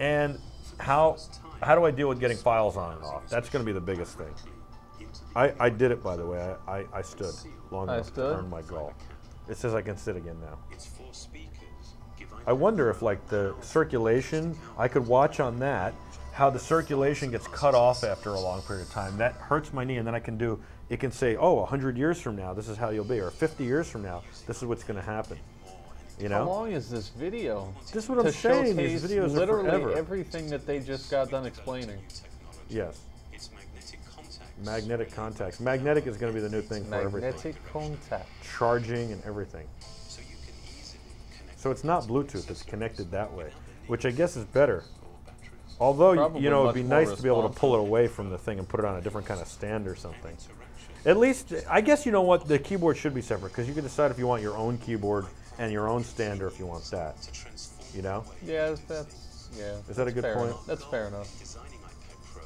Speaker 1: And how do I deal with getting files on and off? That's going to be the biggest thing. I did it, by the way. I stood long enough to earn my goal. It says I can sit again now.
Speaker 5: It's for speakers. Give
Speaker 1: I wonder if, like, the circulation, I could watch on that how the circulation gets cut off after a long period of time. That hurts my knee, and then it can say, oh, 100 years from now, this is how you'll be, or 50 years from now, this is what's going to happen. You
Speaker 2: How
Speaker 1: know?
Speaker 2: long is this video?
Speaker 1: This is what I'm saying. These
Speaker 2: showcase
Speaker 1: videos are
Speaker 2: literally
Speaker 1: forever.
Speaker 2: everything that they just got done explaining.
Speaker 1: Yes.
Speaker 5: It's magnetic contacts.
Speaker 1: Magnetic contacts. Magnetic is going to be the new thing for everything.
Speaker 2: Magnetic contact.
Speaker 1: Charging and everything.
Speaker 5: So you can easily connect
Speaker 1: So it's not Bluetooth, it's connected that way, which I guess is better. Although,
Speaker 2: Probably
Speaker 1: you know, it'd be
Speaker 2: much more
Speaker 1: nice to be able to pull it away from the thing and put it on a different kind of stand or something. At least, I guess, you know what, the keyboard should be separate, because you can decide if you want your own keyboard and your own stand, or if you want that. You know?
Speaker 2: Yeah,
Speaker 1: Is that a good
Speaker 2: fair
Speaker 1: point?
Speaker 2: enough. That's fair enough.
Speaker 5: designing iPad Pro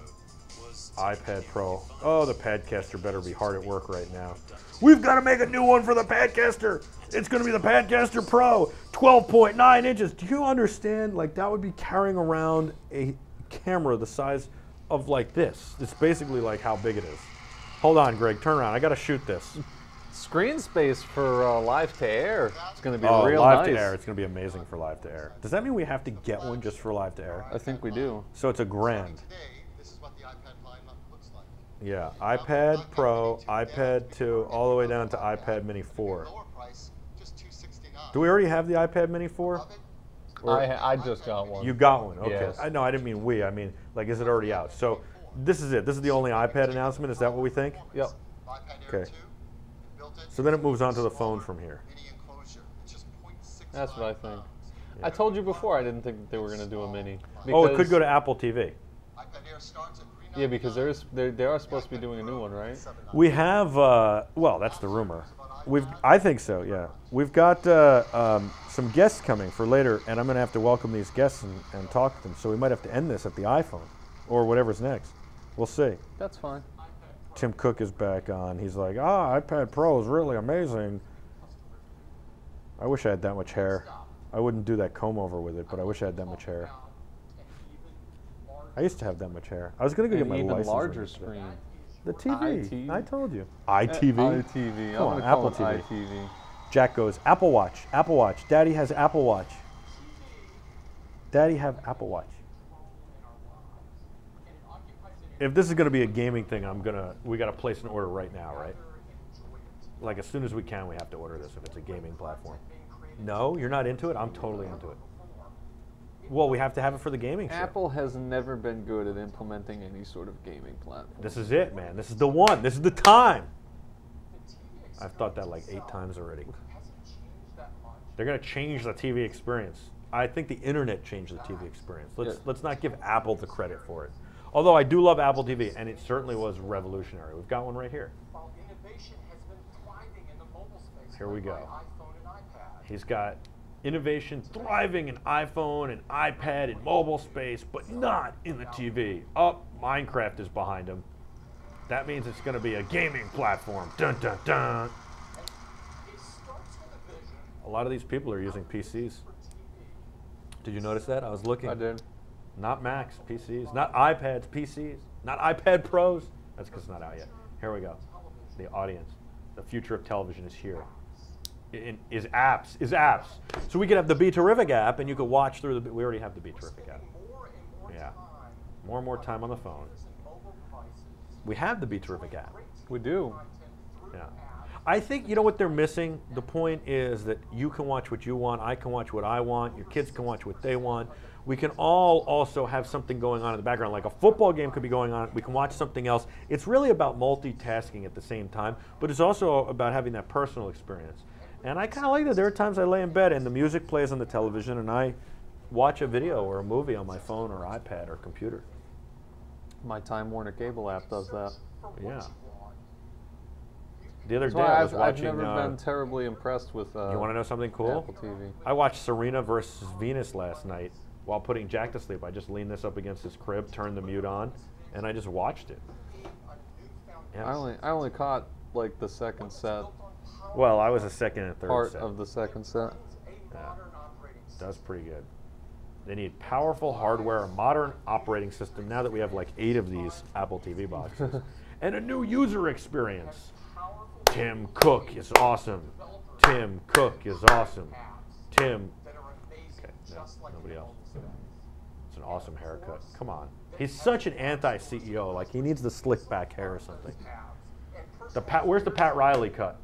Speaker 5: was
Speaker 1: iPad Pro. Oh, the Padcaster better be hard at work right now. We've got to make a new one for the Padcaster. It's going to be the Padcaster Pro, 12.9 inches. Do you understand? Like, that would be carrying around a camera the size of, like, this. It's basically like how big it is. Hold on, Greg. Turn around. I got to shoot this.
Speaker 2: Screen space for live to air. It's going to be
Speaker 1: Oh,
Speaker 2: real
Speaker 1: live
Speaker 2: nice.
Speaker 1: to air. It's going to be amazing for live to air. Does that mean we have to get one just for live to air?
Speaker 2: I think we do.
Speaker 1: So it's $1,000.
Speaker 3: Today, this is what the iPad lineup looks like.
Speaker 1: Yeah, iPad Pro, iPad 2, all the way down to iPad Mini 4.
Speaker 3: Lower price, just $269.
Speaker 1: Do we already have the iPad Mini 4?
Speaker 3: Love it?
Speaker 2: I just got one.
Speaker 1: You got one, okay.
Speaker 2: Yes.
Speaker 1: I know, I didn't mean we. I mean, like, is it already out? So this is it. This is the only iPad announcement. Is that what we think?
Speaker 2: Yep.
Speaker 3: iPad Air
Speaker 1: Okay.
Speaker 3: 2, built-in
Speaker 1: So then it moves on to the phone from here.
Speaker 3: mini enclosure. It's just 0.65
Speaker 2: That's what I think.
Speaker 3: pounds.
Speaker 2: I told you before I didn't think they were going to do a mini.
Speaker 1: Oh, it could
Speaker 2: because-
Speaker 1: go to Apple TV.
Speaker 3: iPad Air starts at $399.
Speaker 2: Yeah, because they are supposed to be doing a new one, right?
Speaker 1: We have, well, that's the rumor. I think so, yeah. We've got some guests coming for later, and I'm going to have to welcome these guests and talk to them. So we might have to end this at the iPhone or whatever's next. We'll see.
Speaker 2: That's fine.
Speaker 1: Tim Cook is back on. He's like, iPad Pro is really amazing. I wish I had that much hair. I wouldn't do that comb over with it, but I wish I had that much hair. I used to have that much hair. I was going to go
Speaker 2: An
Speaker 1: get my
Speaker 2: even
Speaker 1: license.
Speaker 2: larger
Speaker 1: when it-
Speaker 2: screen.
Speaker 1: The TV.
Speaker 2: iTV.
Speaker 1: I told you. iTV.
Speaker 2: iTV.
Speaker 1: Come on,
Speaker 2: I'm gonna
Speaker 1: Apple
Speaker 2: call it
Speaker 1: TV.
Speaker 2: iTV.
Speaker 1: Jack goes, Apple Watch. Apple Watch. Daddy has Apple Watch. Daddy have Apple Watch. If this is going to be a gaming thing, we got to place an order right now, right? Like, as soon as we can, we have to order this if it's a gaming platform. No, you're not into it? I'm totally into it. Well, we have to have it for the gaming show.
Speaker 2: Apple has never been good at implementing any sort of gaming platform.
Speaker 1: This is it, man. This is the one. This is the time. I've thought that like 8 times already. They're going to change the TV experience. I think the internet changed the TV experience. Let's not give Apple the credit for it. Although I do love Apple TV, and it certainly was revolutionary. We've got one right here.
Speaker 7: While innovation has been thriving in the mobile space,
Speaker 1: Here we
Speaker 7: led by
Speaker 1: go.
Speaker 7: iPhone and iPad.
Speaker 1: He's got innovation thriving in iPhone and iPad and mobile space, but not in the TV. Oh, Minecraft is behind him. That means it's going to be a gaming platform. Dun, dun, dun.
Speaker 7: It starts with a vision
Speaker 1: A lot of these people are using PCs. Did you notice that? I was looking.
Speaker 2: I did.
Speaker 1: Not Macs, PCs. Not iPads, PCs. Not iPad Pros. That's because it's not out yet. Here we go. The audience. The future of television is here. Is apps. So we could have the BeTerrific app, and you could watch through the. We already have the BeTerrific app.
Speaker 7: more and more
Speaker 1: Yeah.
Speaker 7: time
Speaker 1: More and more time on the phone.
Speaker 7: and mobile devices.
Speaker 1: We have the BeTerrific app.
Speaker 2: We do.
Speaker 1: Yeah. I think, you know what they're missing? The point is that you can watch what you want, I can watch what I want, your kids can watch what they want. We can all also have something going on in the background, like a football game could be going on, we can watch something else. It's really about multitasking at the same time, but it's also about having that personal experience. And I kind of like that. There are times I lay in bed and the music plays on the television and I watch a video or a movie on my phone or iPad or computer.
Speaker 2: My Time Warner Cable app does that.
Speaker 1: Yeah. The other
Speaker 2: That's
Speaker 1: day
Speaker 2: why
Speaker 1: I was
Speaker 2: I've
Speaker 1: watching.
Speaker 2: never been terribly impressed with.
Speaker 1: You want to know something cool?
Speaker 2: Apple TV.
Speaker 1: I watched Serena versus Venus last night while putting Jack to sleep. I just leaned this up against his crib, turned the mute on, and I just watched it. Yeah.
Speaker 2: I only caught like the second set,
Speaker 1: Well, I was a second and third
Speaker 2: part
Speaker 1: set.
Speaker 2: of the second set.
Speaker 1: Yeah. That's pretty good. They need powerful hardware, a modern operating system. Now that we have like 8 of these Apple TV boxes, and a new user experience. Tim Cook is awesome. Tim Cook is awesome. Tim. Okay, no, nobody else. It's an awesome haircut. Come on. He's such an anti-CEO. Like he needs the slick back hair or something. Where's the Pat Riley cut?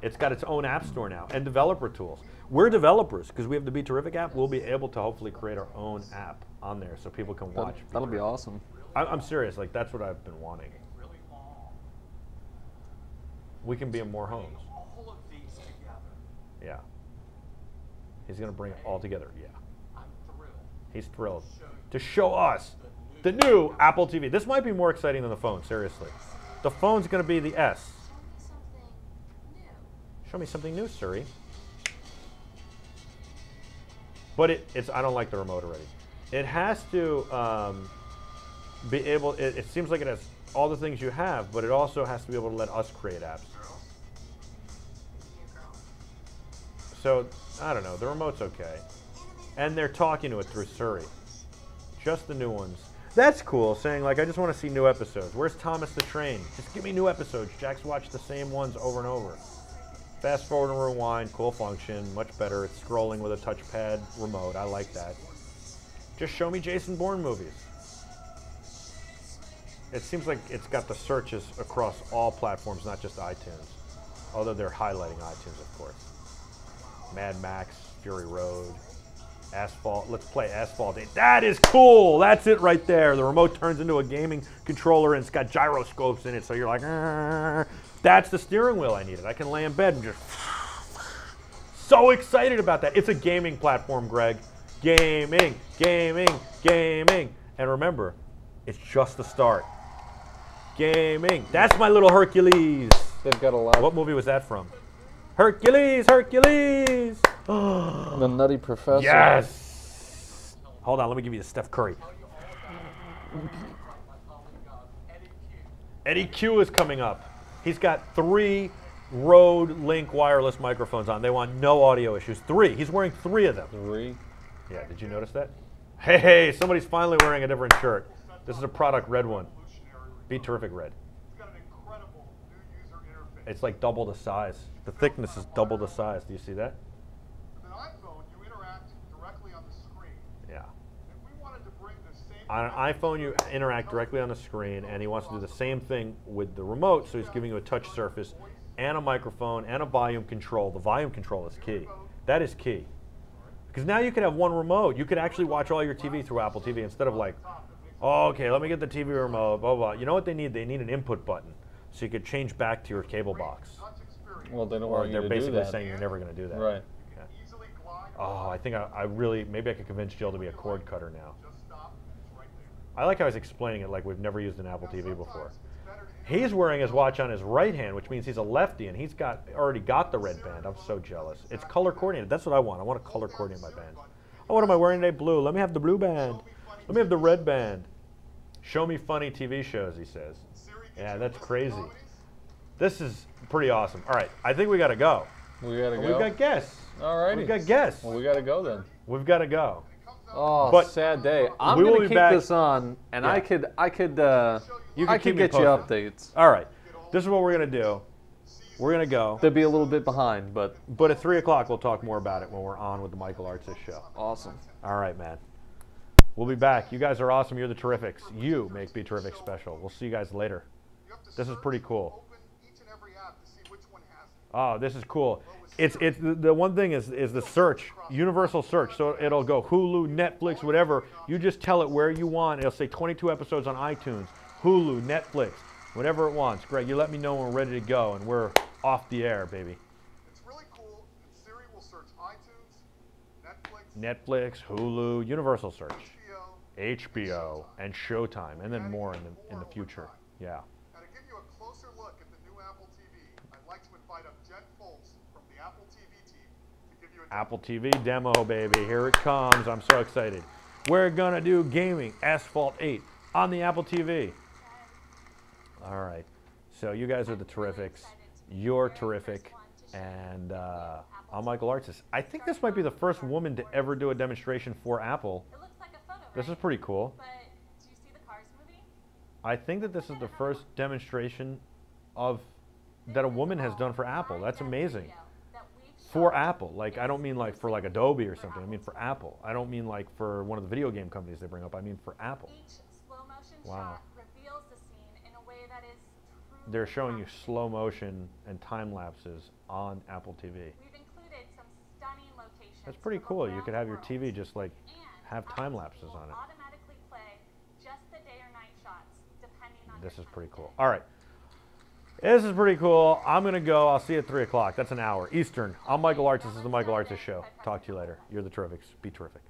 Speaker 1: It's got its own app store now and developer tools. We're developers because we have the BeTerrific app. We'll be able to hopefully create our own app on there so people can watch.
Speaker 2: That'll be awesome.
Speaker 1: I'm serious. Like that's what I've been wanting. We can be in more homes. Yeah. He's gonna bring it all together. Yeah. He's thrilled to show us the new Apple TV. This might be more exciting than the phone. Seriously, the phone's gonna be the S. Show me something new, Siri. But it's I don't like the remote already. It has to be able, it seems like it has all the things you have, but it also has to be able to let us create apps. So, I don't know, the remote's okay. And they're talking to it through Siri. Just the new ones. That's cool, saying like, I just want to see new episodes. Where's Thomas the Train? Just give me new episodes. Jack's watched the same ones over and over. Fast forward and rewind, cool function, much better. It's scrolling with a touchpad remote. I like that. Just show me Jason Bourne movies. It seems like it's got the searches across all platforms, not just iTunes. Although they're highlighting iTunes, of course. Mad Max, Fury Road, Asphalt. Let's play Asphalt 8. That is cool. That's it right there. The remote turns into a gaming controller and it's got gyroscopes in it. So you're like, "Arr." That's the steering wheel I needed. I can lay in bed and just so excited about that. It's a gaming platform, Greg. Gaming, gaming, gaming. And remember, it's just the start. Gaming. That's my little Hercules.
Speaker 2: They've got a lot.
Speaker 1: What movie was that from? Hercules, Hercules.
Speaker 2: The Nutty Professor.
Speaker 1: Yes. Hold on, let me give you the Steph Curry. Eddie Q is coming up. He's got 3 Rode Link wireless microphones on. They want no audio issues. 3. He's wearing 3 of them.
Speaker 2: 3.
Speaker 1: Yeah, did you notice that? Hey, somebody's finally wearing a different shirt. This is a product red one. BeTerrific red. It's like double the size. The thickness is double the size. Do you see that?
Speaker 3: With an iPhone, you interact directly on the screen.
Speaker 1: Yeah.
Speaker 3: If we wanted to bring the same
Speaker 1: On an iPhone, you interact directly on the screen, and he wants to do the same thing with the remote, so he's giving you a touch surface and a microphone and a volume control. The volume control is key. That is key. Because now you could have one remote. You could actually watch all your TV through Apple TV instead of like, oh, okay, let me get the TV remote, blah, blah. You know what they need? They need an input button, so you could change back to your cable box.
Speaker 2: Well, they don't
Speaker 1: Or
Speaker 2: want you
Speaker 1: they're
Speaker 2: to do
Speaker 1: basically
Speaker 2: that.
Speaker 1: saying you're never going to do that.
Speaker 2: Right.
Speaker 1: Yeah. Oh, I think I really, maybe I could convince Jill to be a cord cutter now. I like how he's explaining it like we've never used an Apple TV before. He's wearing his watch on his right hand, which means he's a lefty, and he's already got the red band. I'm so jealous. It's color coordinated. That's what I want. I want to color coordinate my band. Oh, what am I wearing today? Blue. Let me have the blue band. Let me have the red band. Show me funny TV shows, he says. Yeah, that's crazy. This is pretty awesome. All right, I think we got to go.
Speaker 2: We gotta go.
Speaker 1: We've got guests.
Speaker 2: Alrighty.
Speaker 1: We've got guests.
Speaker 2: Well, we gotta go then.
Speaker 1: We've got to go.
Speaker 2: Oh,
Speaker 1: But
Speaker 2: sad day. I'm
Speaker 1: we will
Speaker 2: gonna
Speaker 1: be
Speaker 2: keep
Speaker 1: back.
Speaker 2: this on, and
Speaker 1: Yeah.
Speaker 2: I could
Speaker 1: You can keep me
Speaker 2: get you
Speaker 1: posted.
Speaker 2: updates.
Speaker 1: All right, this is what we're going to do. We're going to go.
Speaker 2: They'll be a little bit behind, but
Speaker 1: But at 3 o'clock, we'll talk more about it when we're on with the Michael Artsis show.
Speaker 2: awesome.
Speaker 1: All right, man. We'll be back. You guys are awesome. You're the Terrifics. You make BeTerrific special. We'll see you guys later. This is pretty cool.
Speaker 3: Open each and every app to see which one has it.
Speaker 1: Oh, this is cool. It's the one thing is the search, universal search. So it'll go Hulu, Netflix, whatever. You just tell it where you want. It'll say 22 episodes on iTunes, Hulu, Netflix, whatever it wants. Greg, you let me know when we're ready to go, and we're off the air, baby.
Speaker 3: It's really cool. And Siri will search iTunes, Netflix,
Speaker 1: Netflix, Hulu, universal search,
Speaker 3: HBO,
Speaker 1: HBO, and Showtime, and then more in the future. Yeah.
Speaker 3: Now to give you a closer look at the new Apple
Speaker 1: Apple TV demo, baby. Here it comes. I'm so excited. We're going to do gaming Asphalt 8 on the Apple TV. All right. So you guys are the Terrifics. You're terrific. And I'm Michael Artsis. I think this might be the first woman to ever do a demonstration for Apple.
Speaker 6: It looks like a photo,
Speaker 1: This is
Speaker 6: right?
Speaker 1: pretty cool.
Speaker 6: But do you see the Cars movie?
Speaker 1: I think that this is the first demonstration of that a woman has done for Apple. That's amazing. For Apple. Like, I don't mean like for like Adobe or something. I mean for Apple. I don't mean like for one of the video game companies they bring up. I mean for Apple.
Speaker 6: Each slow motion
Speaker 1: Wow.
Speaker 6: shot reveals the scene in a way that is truly
Speaker 1: They're showing you
Speaker 6: captivating.
Speaker 1: slow motion and time lapses on Apple TV.
Speaker 6: We've included some stunning locations.
Speaker 1: That's pretty
Speaker 6: from
Speaker 1: cool. You
Speaker 6: around
Speaker 1: could
Speaker 6: the
Speaker 1: have your
Speaker 6: world.
Speaker 1: TV just like
Speaker 6: And
Speaker 1: have
Speaker 6: Apple
Speaker 1: time
Speaker 6: TV
Speaker 1: lapses
Speaker 6: will
Speaker 1: on it.
Speaker 6: automatically play just the day or night shots, depending on
Speaker 1: This
Speaker 6: your
Speaker 1: is
Speaker 6: time
Speaker 1: pretty
Speaker 6: of
Speaker 1: cool.
Speaker 6: day.
Speaker 1: All right. This is pretty cool. I'm going to go. I'll see you at 3 o'clock. That's an hour Eastern. I'm Michael Artsis. This is the Michael Artsis Show. Talk to you later. You're the Terrifics. Be terrific.